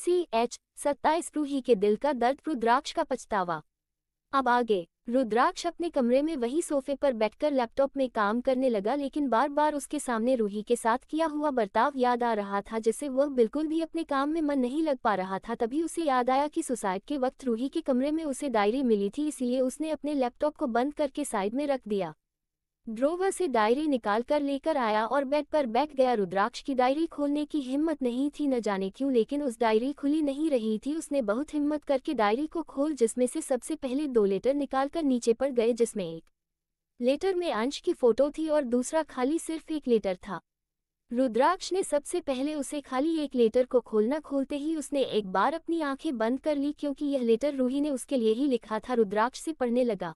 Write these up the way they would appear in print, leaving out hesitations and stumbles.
27 रूही के दिल का दर्द, रुद्राक्ष का पछतावा। अब आगे रुद्राक्ष अपने कमरे में वही सोफे पर बैठकर लैपटॉप में काम करने लगा, लेकिन बार बार उसके सामने रूही के साथ किया हुआ बर्ताव याद आ रहा था, जिससे वह बिल्कुल भी अपने काम में मन नहीं लग पा रहा था। तभी उसे याद आया कि सुसाइड के वक्त रूही के कमरे में उसे डायरी मिली थी, इसलिए उसने अपने लैपटॉप को बंद करके साइड में रख दिया। ड्रोवर से डायरी निकाल कर लेकर आया और बेड पर बैठ गया। रुद्राक्ष की डायरी खोलने की हिम्मत नहीं थी, न जाने क्यों, लेकिन उस डायरी खुली नहीं रही थी। उसने बहुत हिम्मत करके डायरी को खोल, जिसमें से सबसे पहले 2 लेटर निकालकर नीचे पड़ गए, जिसमें एक लेटर में अंश की फोटो थी और दूसरा खाली सिर्फ एक लेटर था। रुद्राक्ष ने सबसे पहले उसे खाली एक लेटर को खोलना, खोलते ही उसने एक बार अपनी आंखें बंद कर ली, क्योंकि यह लेटर रूही ने उसके लिए ही लिखा था। रुद्राक्ष से पढ़ने लगा।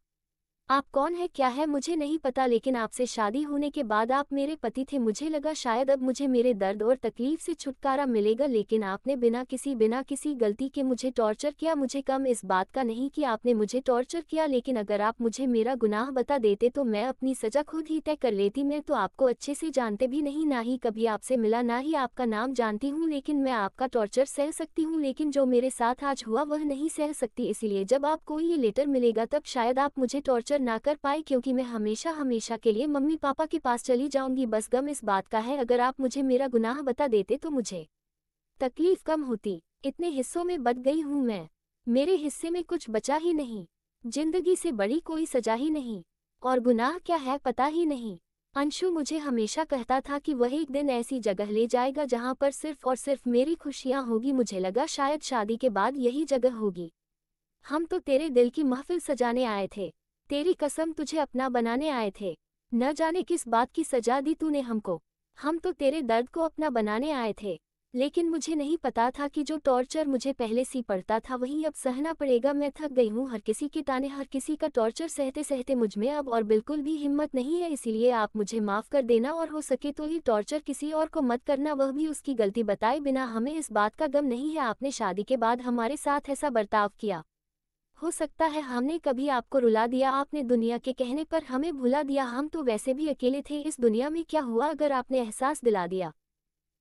आप कौन है, क्या है, मुझे नहीं पता, लेकिन आपसे शादी होने के बाद आप मेरे पति थे। मुझे लगा शायद अब मुझे मेरे दर्द और तकलीफ से छुटकारा मिलेगा, लेकिन आपने बिना किसी गलती के मुझे टॉर्चर किया। मुझे कम इस बात का नहीं कि आपने मुझे टॉर्चर किया, लेकिन अगर आप मुझे मेरा गुनाह बता देते तो मैं अपनी सजा खुद ही तय कर लेती। मैं तो आपको अच्छे से जानते भी नहीं, ना ही कभी आपसे मिला, ना ही आपका नाम जानती हूँ, लेकिन मैं आपका टॉर्चर सह सकती हूँ, लेकिन जो मेरे साथ आज हुआ वह नहीं सह सकती। इसलिए जब आपको ये लेटर मिलेगा तब शायद आप मुझे टॉर्चर ना कर पाए, क्योंकि मैं हमेशा हमेशा के लिए मम्मी पापा के पास चली जाऊंगी। बस गम इस बात का है, अगर आप मुझे मेरा गुनाह बता देते तो मुझे तकलीफ कम होती। इतने हिस्सों में बट गई हूं मैं, मेरे हिस्से में कुछ बचा ही नहीं। जिंदगी से बड़ी कोई सजा ही नहीं, और गुनाह क्या है पता ही नहीं। अंशु मुझे हमेशा कहता था कि वह एक दिन ऐसी जगह ले जाएगा जहां पर सिर्फ और सिर्फ मेरी खुशियां होगी। मुझे लगा शायद शादी के बाद यही जगह होगी। हम तो तेरे दिल की महफिल सजाने आए थे, तेरी कसम तुझे अपना बनाने आए थे। न जाने किस बात की सजा दी तूने हमको। हम तो तेरे दर्द को अपना बनाने आए थे, लेकिन मुझे नहीं पता था कि जो टॉर्चर मुझे पहले से पड़ता था वही अब सहना पड़ेगा। मैं थक गई हूँ हर किसी के ताने, हर किसी का टॉर्चर सहते सहते मुझ में अब और बिल्कुल भी हिम्मत नहीं है। इसीलिए आप मुझे माफ़ कर देना, और हो सके तो ये टॉर्चर किसी और को मत करना, वह भी उसकी गलती बताए बिना। हमें इस बात का गम नहीं है आपने शादी के बाद हमारे साथ ऐसा बर्ताव किया। हो सकता है हमने कभी आपको रुला दिया, आपने दुनिया के कहने पर हमें भुला दिया। हम तो वैसे भी अकेले थे इस दुनिया में, क्या हुआ अगर आपने एहसास दिला दिया।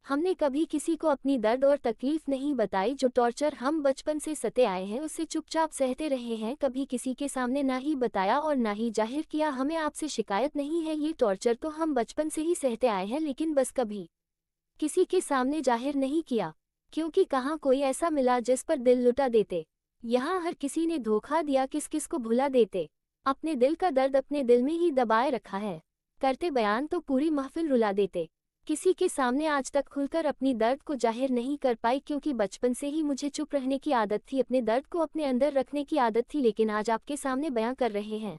हमने कभी किसी को अपनी दर्द और तकलीफ नहीं बताई। जो टॉर्चर हम बचपन से सते आए हैं उसे चुपचाप सहते रहे हैं, कभी किसी के सामने ना ही बताया और ना ही जाहिर किया। हमें आपसे शिकायत नहीं है, ये टॉर्चर तो हम बचपन से ही सहते आए हैं, लेकिन बस कभी किसी के सामने जाहिर नहीं किया, क्योंकि कहाँ कोई ऐसा मिला जिस पर दिल लुटा देते। यहाँ हर किसी ने धोखा दिया, किस किस को भुला देते। अपने दिल का दर्द अपने दिल में ही दबाए रखा है, करते बयान तो पूरी महफिल रुला देते। किसी के सामने आज तक खुलकर अपनी दर्द को जाहिर नहीं कर पाई, क्योंकि बचपन से ही मुझे चुप रहने की आदत थी, अपने दर्द को अपने अंदर रखने की आदत थी। लेकिन आज आपके सामने बयां कर रहे हैं।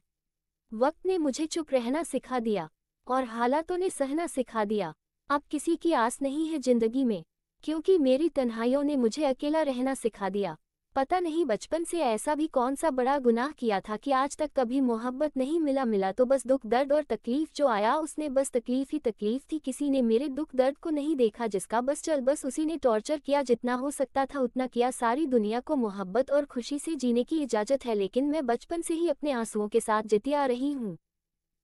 वक्त ने मुझे चुप रहना सिखा दिया और हालातों ने सहना सिखा दिया। अब किसी की आस नहीं है जिंदगी में, क्योंकि मेरी तन्हाइयों ने मुझे अकेला रहना सिखा दिया। पता नहीं बचपन से ऐसा भी कौन सा बड़ा गुनाह किया था कि आज तक कभी मोहब्बत नहीं मिला तो बस दुख दर्द और तकलीफ जो आया उसने बस तकलीफ ही तकलीफ थी। किसी ने मेरे दुख दर्द को नहीं देखा, जिसका बस चल बस उसी ने टॉर्चर किया। जितना हो सकता था उतना किया। सारी दुनिया को मोहब्बत और खुशी से जीने की इजाजत है, लेकिन मैं बचपन से ही अपने आंसुओं के साथ जीती आ रही हूँ।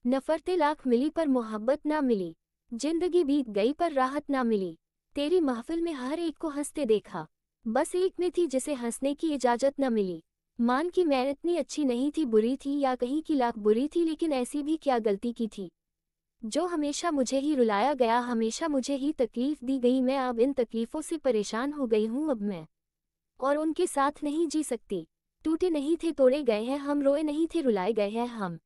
नफरतें लाख मिली पर मोहब्बत ना मिली, जिंदगी बीत गई पर राहत ना मिली। तेरी महफिल में हर एक को हंसते देखा, बस एक में थी जिसे हंसने की इजाजत न मिली। मान कि मैं इतनी अच्छी नहीं थी, बुरी थी या कहीं की लाख बुरी थी, लेकिन ऐसी भी क्या गलती की थी जो हमेशा मुझे ही रुलाया गया, हमेशा मुझे ही तकलीफ दी गई। मैं अब इन तकलीफों से परेशान हो गई हूँ। अब मैं और उनके साथ नहीं जी सकती। टूटे नहीं थे तोड़े गए हैं हम, रोए नहीं थे रुलाए गए हैं हम।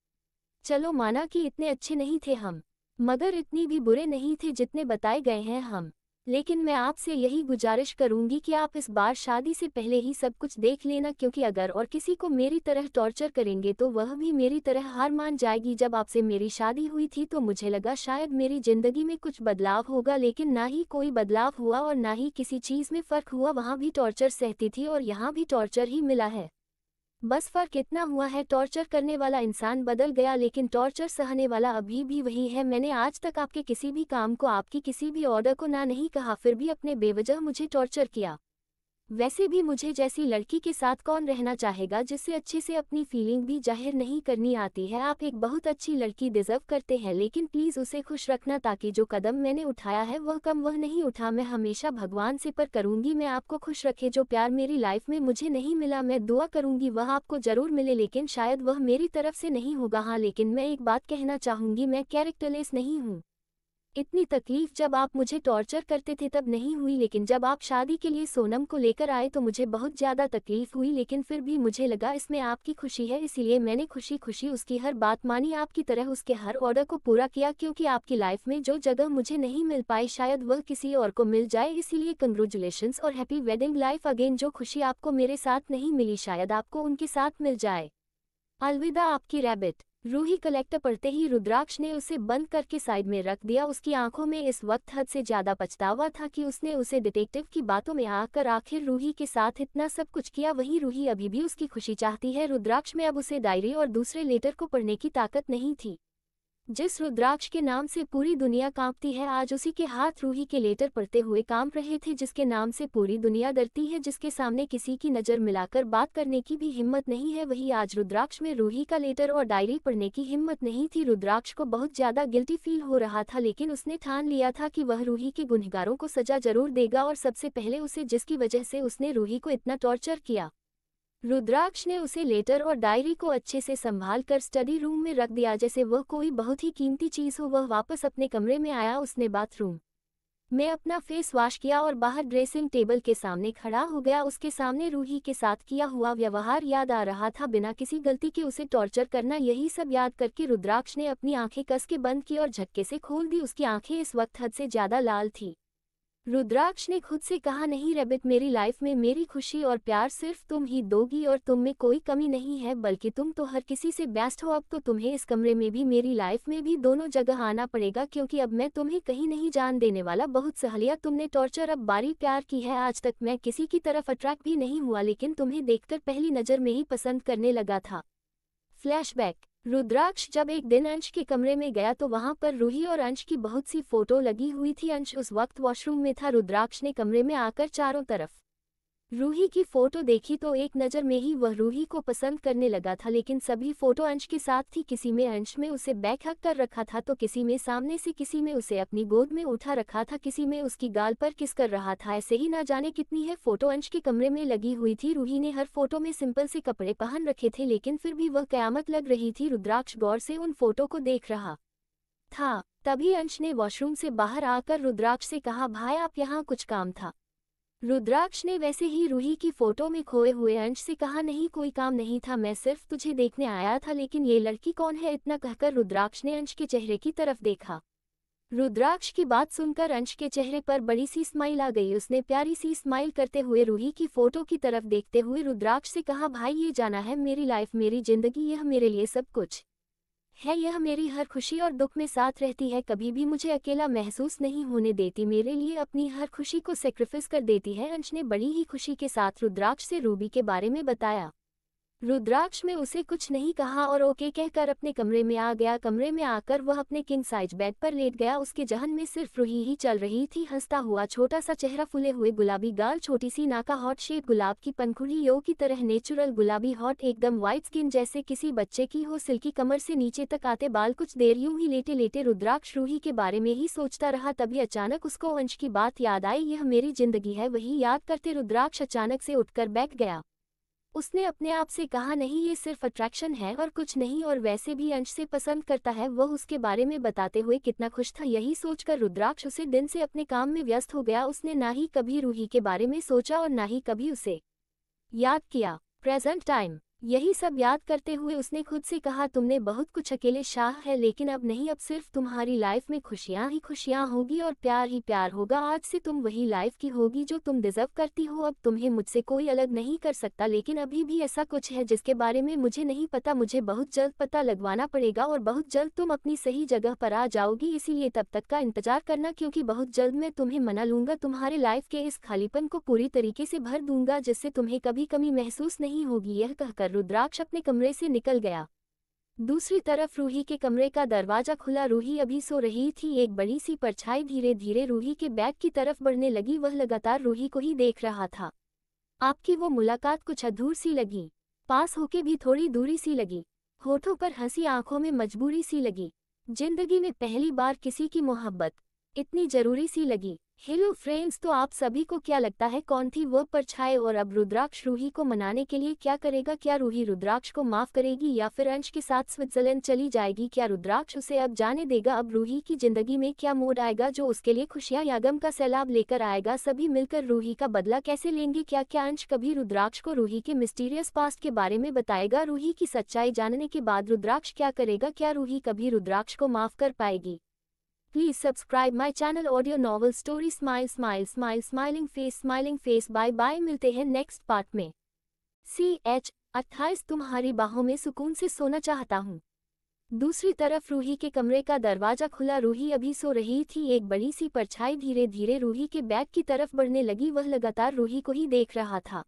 चलो माना कि इतने अच्छे नहीं थे हम, मगर इतनी भी बुरे नहीं थे जितने बताए गए हैं हम। लेकिन मैं आपसे यही गुजारिश करूंगी कि आप इस बार शादी से पहले ही सब कुछ देख लेना, क्योंकि अगर और किसी को मेरी तरह टॉर्चर करेंगे तो वह भी मेरी तरह हार मान जाएगी। जब आपसे मेरी शादी हुई थी तो मुझे लगा शायद मेरी जिंदगी में कुछ बदलाव होगा, लेकिन ना ही कोई बदलाव हुआ और ना ही किसी चीज़ में फ़र्क हुआ। वहाँ भी टॉर्चर सहती थी और यहाँ भी टॉर्चर ही मिला है। बस फर्क इतना हुआ है, टॉर्चर करने वाला इंसान बदल गया, लेकिन टॉर्चर सहने वाला अभी भी वही है। मैंने आज तक आपके किसी भी काम को, आपकी किसी भी ऑर्डर को ना नहीं कहा, फिर भी अपने बेवजह मुझे टॉर्चर किया। वैसे भी मुझे जैसी लड़की के साथ कौन रहना चाहेगा जिससे अच्छे से अपनी फीलिंग भी जाहिर नहीं करनी आती है। आप एक बहुत अच्छी लड़की डिजर्व करते हैं, लेकिन प्लीज़ उसे खुश रखना ताकि जो कदम मैंने उठाया है वह नहीं उठा। मैं हमेशा भगवान से पर करूँगी मैं आपको खुश रखे। जो प्यार मेरी लाइफ में मुझे नहीं मिला, मैं दुआ करूँगी वह आपको ज़रूर मिले, लेकिन शायद वह मेरी तरफ से नहीं होगा। हाँ, लेकिन मैं एक बात कहना चाहूँगी, मैं कैरेक्टरलेस नहीं हूँ। इतनी तकलीफ जब आप मुझे टॉर्चर करते थे तब नहीं हुई, लेकिन जब आप शादी के लिए सोनम को लेकर आए तो मुझे बहुत ज़्यादा तकलीफ हुई, लेकिन फिर भी मुझे लगा इसमें आपकी खुशी है, इसलिए मैंने खुशी खुशी उसकी हर बात मानी, आपकी तरह उसके हर ऑर्डर को पूरा किया। क्योंकि आपकी लाइफ में जो जगह मुझे नहीं मिल पाई शायद वह किसी और को मिल जाए, इसीलिए कंग्रेचुलेशंस और हैप्पी वेडिंग लाइफ अगेन। जो खुशी आपको मेरे साथ नहीं मिली शायद आपको उनके साथ मिल जाए। अलविदा आपकी रैबिट। रूही का लेटर पढ़ते ही रुद्राक्ष ने उसे बंद करके साइड में रख दिया। उसकी आंखों में इस वक्त हद से ज्यादा पछतावा था कि उसने उसे डिटेक्टिव की बातों में आकर आखिर रूही के साथ इतना सब कुछ किया। वहीं रूही अभी भी उसकी खुशी चाहती है। रुद्राक्ष में अब उसे डायरी और दूसरे लेटर को पढ़ने की ताकत नहीं थी। जिस रुद्राक्ष के नाम से पूरी दुनिया कांपती है, आज उसी के हाथ रूही के लेटर पढ़ते हुए कांप रहे थे। जिसके नाम से पूरी दुनिया डरती है, जिसके सामने किसी की नज़र मिलाकर बात करने की भी हिम्मत नहीं है, वही आज रुद्राक्ष में रूही का लेटर और डायरी पढ़ने की हिम्मत नहीं थी। रुद्राक्ष को बहुत ज़्यादा गिल्टी फील हो रहा था, लेकिन उसने ठान लिया था कि वह रूही के गुनहगारों को सजा जरूर देगा, और सबसे पहले उसे, जिसकी वजह से उसने रूही को इतना टॉर्चर किया। रुद्राक्ष ने उसे लेटर और डायरी को अच्छे से संभाल कर स्टडी रूम में रख दिया जैसे वह कोई बहुत ही कीमती चीज़ हो। वह वापस अपने कमरे में आया। उसने बाथरूम में अपना फेस वॉश किया और बाहर ड्रेसिंग टेबल के सामने खड़ा हो गया। उसके सामने रूही के साथ किया हुआ व्यवहार याद आ रहा था, बिना किसी गलती के उसे टॉर्चर करना। यही सब याद करके रुद्राक्ष ने अपनी आंखें कस के बंद की और झटके से खोल दी। उसकी आंखें इस वक्त हद से ज्यादा लाल थी। रुद्राक्ष ने खुद से कहा, नहीं रैबिट, मेरी लाइफ में मेरी खुशी और प्यार सिर्फ तुम ही दोगी और तुम में कोई कमी नहीं है, बल्कि तुम तो हर किसी से बेस्ट हो। अब तो तुम्हें इस कमरे में भी, मेरी लाइफ में भी, दोनों जगह आना पड़ेगा, क्योंकि अब मैं तुम्हें कहीं नहीं जान देने वाला। बहुत सह लिया तुमने टॉर्चर, अब बारी प्यार की है। आज तक मैं किसी की तरफ अट्रैक्ट भी नहीं हुआ, लेकिन तुम्हें देखकर पहली नज़र में ही पसंद करने लगा था। फ्लैशबैक। रुद्राक्ष जब एक दिन अंश के कमरे में गया तो वहां पर रूही और अंश की बहुत सी फोटो लगी हुई थी। अंश उस वक्त वॉशरूम में था। रुद्राक्ष ने कमरे में आकर चारों तरफ रूही की फोटो देखी तो एक नज़र में ही वह रूही को पसंद करने लगा था, लेकिन सभी फोटो अंश के साथ थी। किसी में अंश में उसे बैक हक कर रखा था तो किसी में सामने से, किसी में उसे अपनी गोद में उठा रखा था, किसी में उसकी गाल पर किस कर रहा था। ऐसे ही ना जाने कितनी है फोटो अंश के कमरे में लगी हुई थी। रूही ने हर फोटो में सिंपल से कपड़े पहन रखे थे, लेकिन फिर भी वह कयामत लग रही थी। रुद्राक्ष गौर से उन फोटो को देख रहा था। तभी अंश ने वॉशरूम से बाहर आकर रुद्राक्ष से कहा, भाई आप यहाँ कुछ काम था। रुद्राक्ष ने वैसे ही रूही की फोटो में खोए हुए अंश से कहा, नहीं कोई काम नहीं था, मैं सिर्फ तुझे देखने आया था। लेकिन ये लड़की कौन है? इतना कहकर रुद्राक्ष ने अंश के चेहरे की तरफ देखा। रुद्राक्ष की बात सुनकर अंश के चेहरे पर बड़ी सी स्माइल आ गई। उसने प्यारी सी स्माइल करते हुए रूही की फोटो की तरफ देखते हुए रुद्राक्ष से कहा, भाई ये जाना है मेरी लाइफ, मेरी जिंदगी, यह मेरे लिए सब कुछ है, यह मेरी हर खुशी और दुख में साथ रहती है, कभी भी मुझे अकेला महसूस नहीं होने देती, मेरे लिए अपनी हर खुशी को सेक्रीफाइस कर देती है। अंश ने बड़ी ही खुशी के साथ रुद्राक्ष से रूबी के बारे में बताया। रुद्राक्ष में उसे कुछ नहीं कहा और ओके कहकर अपने कमरे में आ गया। कमरे में आकर वह अपने किंग साइज बेड पर लेट गया। उसके जहन में सिर्फ रूही ही चल रही थी। हंसता हुआ छोटा सा चेहरा, फूले हुए गुलाबी गाल, छोटी सी नाका, हॉट शेप गुलाब की पंखुड़ी, यो की तरह नेचुरल गुलाबी, हॉट एकदम वाइट स्किन जैसे किसी बच्चे की हो, सिल्की कमर से नीचे तक आते बाल। कुछ देर यूं ही लेटे लेटे रुद्राक्ष रूही के बारे में ही सोचता रहा। तभी अचानक उसको अंश की बात याद आई, यह मेरी जिंदगी है। वही याद करते रुद्राक्ष अचानक से उठकर बैठ गया। उसने अपने आप से कहा, नहीं ये सिर्फ अट्रैक्शन है और कुछ नहीं, और वैसे भी अंश से पसंद करता है। वह उसके बारे में बताते हुए कितना खुश था। यही सोचकर रुद्राक्ष उसे दिन से अपने काम में व्यस्त हो गया। उसने ना ही कभी रूही के बारे में सोचा और ना ही कभी उसे याद किया। Present time. यही सब याद करते हुए उसने खुद से कहा, तुमने बहुत कुछ अकेले शाह है, लेकिन अब नहीं, अब सिर्फ तुम्हारी लाइफ में खुशियां ही खुशियां होगी और प्यार ही प्यार होगा। आज से तुम वही लाइफ की होगी जो तुम डिजर्व करती हो। अब तुम्हें मुझसे कोई अलग नहीं कर सकता, लेकिन अभी भी ऐसा कुछ है जिसके बारे में मुझे नहीं पता। मुझे बहुत जल्द पता लगवाना पड़ेगा और बहुत जल्द तुम अपनी सही जगह पर आ जाओगी, इसीलिए तब तक का इंतजार करना, क्योंकि बहुत जल्द मैं तुम्हें मना लूंगा। तुम्हारे लाइफ के इस खालीपन को पूरी तरीके से भर दूंगा, जिससे तुम्हें कभी कमी महसूस नहीं होगी। यह कहकर रुद्राक्ष अपने कमरे से निकल गया। दूसरी तरफ रूही के कमरे का दरवाजा खुला। रूही अभी सो रही थी। एक बड़ी सी परछाई धीरे धीरे रूही के बैग की तरफ बढ़ने लगी। वह लगातार रूही को ही देख रहा था। आपकी वो मुलाकात कुछ अधूर सी लगी, पास होके भी थोड़ी दूरी सी लगी, होठों पर हंसी आंखों में मजबूरी सी लगी, जिंदगी में पहली बार किसी की मोहब्बत इतनी जरूरी सी लगी। हेलो फ्रेंड्स, तो आप सभी को क्या लगता है कौन थी वो परछाई और अब रुद्राक्ष रूही को मनाने के लिए क्या करेगा? क्या रूही रुद्राक्ष को माफ करेगी या फिर अंश के साथ स्विट्जरलैंड चली जाएगी? क्या रुद्राक्ष उसे अब जाने देगा? अब रूही की जिंदगी में क्या मोड़ आएगा जो उसके लिए खुशियां या गम का सैलाब लेकर आएगा? सभी मिलकर रूही का बदला कैसे लेंगे? क्या क्या अंश कभी रुद्राक्ष को रूही के मिस्टीरियस पास्ट के बारे में बताएगा? रूही की सच्चाई जानने के बाद रुद्राक्ष क्या करेगा? क्या रूही कभी रुद्राक्ष को माफ कर पाएगी? Please subscribe my channel audio novel story smile smile smile smiling face bye bye। मिलते हैं नेक्स्ट पार्ट में। CH 28 तुम्हारी बाहों में सुकून से सोना चाहता हूँ। दूसरी तरफ रूही के कमरे का दरवाजा खुला। रूही अभी सो रही थी। एक बड़ी सी परछाई धीरे धीरे रूही के बैग की तरफ बढ़ने लगी। वह लगातार रूही को ही देख रहा था।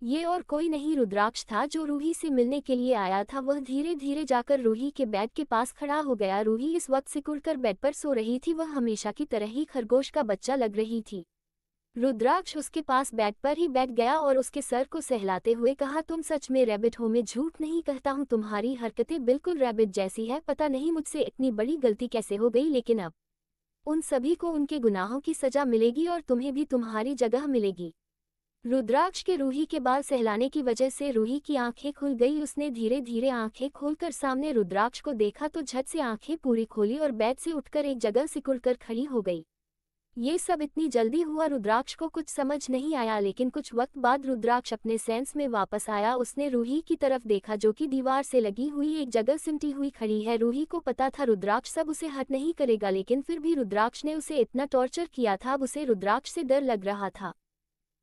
ये और कोई नहीं रुद्राक्ष था जो रूही से मिलने के लिए आया था। वह धीरे धीरे जाकर रूही के बेड के पास खड़ा हो गया। रूही इस वक्त सिकुड़कर बेड पर सो रही थी। वह हमेशा की तरह ही खरगोश का बच्चा लग रही थी। रुद्राक्ष उसके पास बेड पर ही बैठ गया और उसके सर को सहलाते हुए कहा, तुम सच में रैबिट हो? मैं झूठ नहीं कहता हूँ, तुम्हारी हरकतें बिल्कुल रैबिट जैसी है। पता नहीं मुझसे इतनी बड़ी गलती कैसे हो गई, लेकिन अब उन सभी को उनके गुनाहों की सजा मिलेगी और तुम्हें भी तुम्हारी जगह मिलेगी। रुद्राक्ष के रूही के बाल सहलाने की वजह से रूही की आंखें खुल गई। उसने धीरे धीरे आंखें खोलकर सामने रुद्राक्ष को देखा तो झट से आंखें पूरी खोली और बेड से उठकर एक जगह सिकुड़कर खड़ी हो गई। ये सब इतनी जल्दी हुआ, रुद्राक्ष को कुछ समझ नहीं आया, लेकिन कुछ वक्त बाद रुद्राक्ष अपने सेंस में वापस आया। उसने रूही की तरफ देखा जो कि दीवार से लगी हुई एक जगह सिमटी हुई खड़ी है। रूही को पता था रुद्राक्ष सब उसे हर्ट नहीं करेगा, लेकिन फिर भी रुद्राक्ष ने उसे इतना टॉर्चर किया था। अब उसे रुद्राक्ष से डर लग रहा था।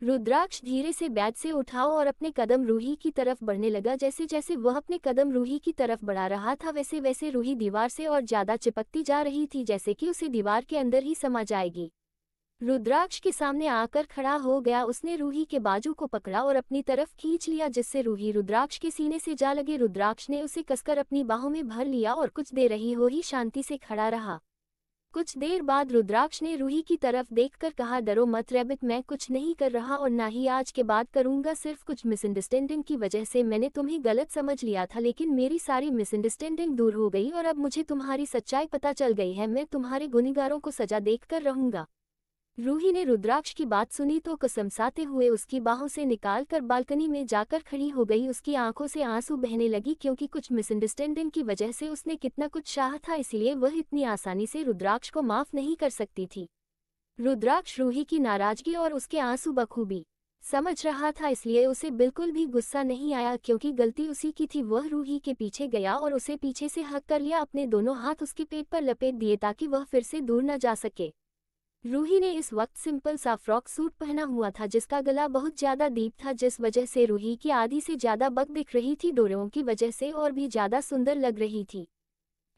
रुद्राक्ष धीरे से बेड से उठा और अपने कदम रूही की तरफ बढ़ने लगा। जैसे जैसे वह अपने कदम रूही की तरफ बढ़ा रहा था वैसे वैसे रूही दीवार से और ज्यादा चिपकती जा रही थी, जैसे कि उसे दीवार के अंदर ही समा जाएगी। रुद्राक्ष के सामने आकर खड़ा हो गया। उसने रूही के बाजू को पकड़ा और अपनी तरफ खींच लिया, जिससे रूही रुद्राक्ष के सीने से जा लगे। रुद्राक्ष ने उसे कसकर अपनी बाहों में भर लिया और कुछ देर रही हो ही शांति से खड़ा रहा। कुछ देर बाद रुद्राक्ष ने रूही की तरफ देखकर कहा, डरो मत रैबिट, मैं कुछ नहीं कर रहा और ना ही आज के बाद करूंगा। सिर्फ कुछ मिसअंडरस्टैंडिंग की वजह से मैंने तुम्हें गलत समझ लिया था, लेकिन मेरी सारी मिसअंडरस्टैंडिंग दूर हो गई और अब मुझे तुम्हारी सच्चाई पता चल गई है। मैं तुम्हारे गुनहगारों को सजा देखकर रहूंगा। रूही ने रुद्राक्ष की बात सुनी तो कसमसाते हुए उसकी बाहों से निकालकर बालकनी में जाकर खड़ी हो गई। उसकी आंखों से आंसू बहने लगी, क्योंकि कुछ मिसअंडरस्टैंडिंग की वजह से उसने कितना कुछ चाहा था, इसलिए वह इतनी आसानी से रुद्राक्ष को माफ नहीं कर सकती थी। रुद्राक्ष रूही की नाराजगी और उसके आंसू बखूबी समझ रहा था, इसलिए उसे बिल्कुल भी गुस्सा नहीं आया, क्योंकि गलती उसी की थी। वह रूही के पीछे गया और उसे पीछे से हक कर लिया। अपने दोनों हाथ उसके पेट पर लपेट दिए ताकि वह फिर से दूर न जा सके। रूही ने इस वक्त सिंपल सा फ्रॉक सूट पहना हुआ था, जिसका गला बहुत ज्यादा डीप था, जिस वजह से रूही की आधी से ज्यादा बक दिख रही थी। डोरियों की वजह से और भी ज्यादा सुंदर लग रही थी।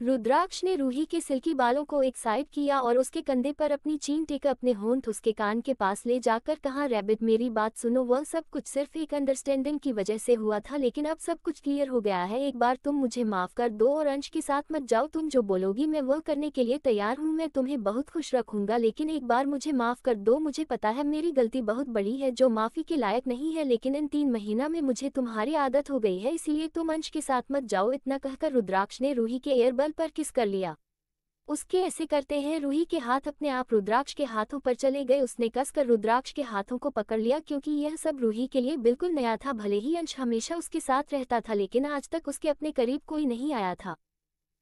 रुद्राक्ष ने रूही के सिल्की बालों को एक साइड किया और उसके कंधे पर अपनी चीन टेक अपने होंठ उसके कान के पास ले जाकर कहा, रैबिट मेरी बात सुनो, वह सब कुछ सिर्फ एक अंडरस्टैंडिंग की वजह से हुआ था, लेकिन अब सब कुछ क्लियर हो गया है। एक बार तुम मुझे माफ कर दो और अंश के साथ मत जाओ। तुम जो बोलोगी मैं वह करने के लिए तैयार हूँ। मैं तुम्हें बहुत खुश रखूंगा, लेकिन एक बार मुझे माफ कर दो। मुझे पता है मेरी गलती बहुत बड़ी है जो माफी के लायक नहीं है, लेकिन इन 3 महीना में मुझे तुम्हारी आदत हो गई है, इसीलिए तुम अंश के साथ मत जाओ। इतना कहकर रुद्राक्ष ने रूही के एयरबल पर किस कर लिया। उसके ऐसे करते हैं रूही के हाथ अपने आप रुद्राक्ष के हाथों पर चले गए। उसने कसकर रुद्राक्ष के हाथों को पकड़ लिया, क्योंकि यह सब रूही के लिए बिल्कुल नया था। भले ही अंश हमेशा उसके साथ रहता था, लेकिन आज तक उसके अपने करीब कोई नहीं आया था।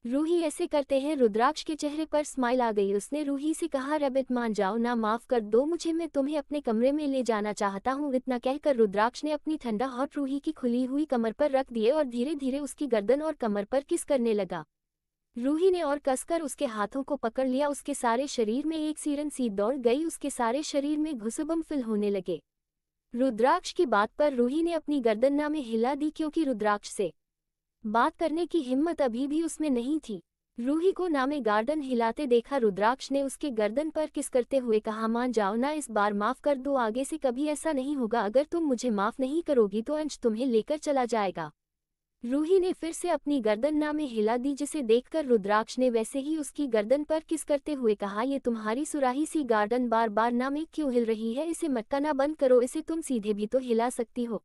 रूही ऐसे करते हैं रुद्राक्ष के चेहरे पर स्माइल आ गई। उसने रूही से कहा, रैबिट मान जाओ ना, माफ कर दो मुझे, मैं तुम्हें अपने कमरे में ले जाना चाहता हूँ। इतना कहकर रुद्राक्ष ने अपनी ठंडा हाथ रूही की खुली हुई कमर पर रख दिए और धीरे धीरे उसकी गर्दन और कमर पर किस करने लगा। रूही ने और कसकर उसके हाथों को पकड़ लिया। उसके सारे शरीर में एक सिरन सी दौड़ गई। उसके सारे शरीर में घुसुबम फिल होने लगे। रुद्राक्ष की बात पर रूही ने अपनी गर्दन ना में हिला दी, क्योंकि रुद्राक्ष से बात करने की हिम्मत अभी भी उसमें नहीं थी। रूही को ना में गार्डन हिलाते देखा। रुद्राक्ष ने उसके गर्दन पर किस करते हुए कहा, मान जाओ ना, इस बार माफ कर दो, आगे से कभी ऐसा नहीं होगा। अगर तुम मुझे माफ नहीं करोगी तो अंश तुम्हें लेकर चला जाएगा। रूही ने फिर से अपनी गर्दन ना में हिला दी, जिसे देखकर रुद्राक्ष ने वैसे ही उसकी गर्दन पर किस करते हुए कहा, ये तुम्हारी सुराही सी गार्डन बार बार ना में क्यों हिल रही है, इसे मटकाना बंद करो, इसे तुम सीधे भी तो हिला सकती हो।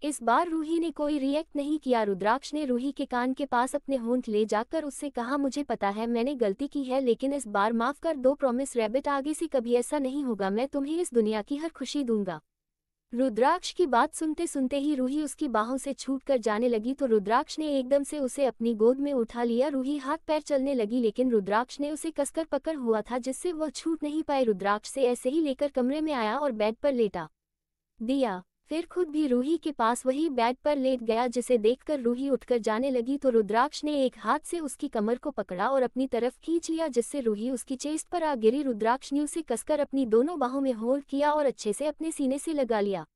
इस बार रूही ने कोई रिएक्ट नहीं किया। रुद्राक्ष ने रूही के कान के पास अपने होंठ ले जाकर उससे कहा, मुझे पता है मैंने गलती की है, लेकिन इस बार माफ कर दो, प्रॉमिस रैबिट, आगे से कभी ऐसा नहीं होगा, मैं तुम्हें इस दुनिया की हर खुशी दूंगा। रुद्राक्ष की बात सुनते सुनते ही रूही उसकी बाहों से छूटकर जाने लगी तो रुद्राक्ष ने एकदम से उसे अपनी गोद में उठा लिया। रूही हाथ पैर चलने लगी, लेकिन रुद्राक्ष ने उसे कसकर पकड़ हुआ था, जिससे वह छूट नहीं पाए। रुद्राक्ष से ऐसे ही लेकर कमरे में आया और बेड पर लेटा दिया। फिर खुद भी रूही के पास वही बेड पर लेट गया, जिसे देखकर रूही उठकर जाने लगी तो रुद्राक्ष ने एक हाथ से उसकी कमर को पकड़ा और अपनी तरफ खींच लिया, जिससे रूही उसकी चेस्ट पर आ गिरी। रुद्राक्ष ने उसे कसकर अपनी दोनों बाहों में होल्ड किया और अच्छे से अपने सीने से लगा लिया।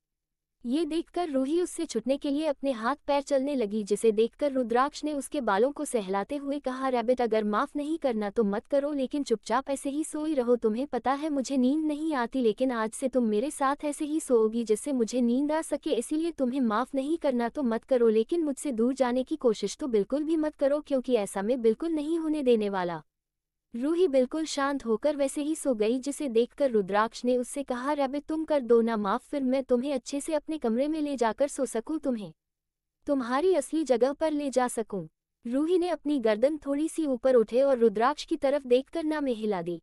ये देखकर रूही उससे छुटने के लिए अपने हाथ पैर चलने लगी, जिसे देखकर रुद्राक्ष ने उसके बालों को सहलाते हुए कहा, रैबिट, अगर माफ नहीं करना तो मत करो, लेकिन चुपचाप ऐसे ही सोई रहो। तुम्हें पता है मुझे नींद नहीं आती, लेकिन आज से तुम मेरे साथ ऐसे ही सोओगी जिससे मुझे नींद आ सके, इसीलिए तुम्हें माफ नहीं करना तो मत करो, लेकिन मुझसे दूर जाने की कोशिश तो बिल्कुल भी मत करो, क्योंकि ऐसा मैं बिल्कुल नहीं होने देने वाला। रूही बिल्कुल शांत होकर वैसे ही सो गई, जिसे देखकर रुद्राक्ष ने उससे कहा, रैबिट, तुम कर दो ना माफ, फिर मैं तुम्हें अच्छे से अपने कमरे में ले जाकर सो सकूं, तुम्हें तुम्हारी असली जगह पर ले जा सकूं। रूही ने अपनी गर्दन थोड़ी सी ऊपर उठे और रुद्राक्ष की तरफ देखकर ना में हिला दी,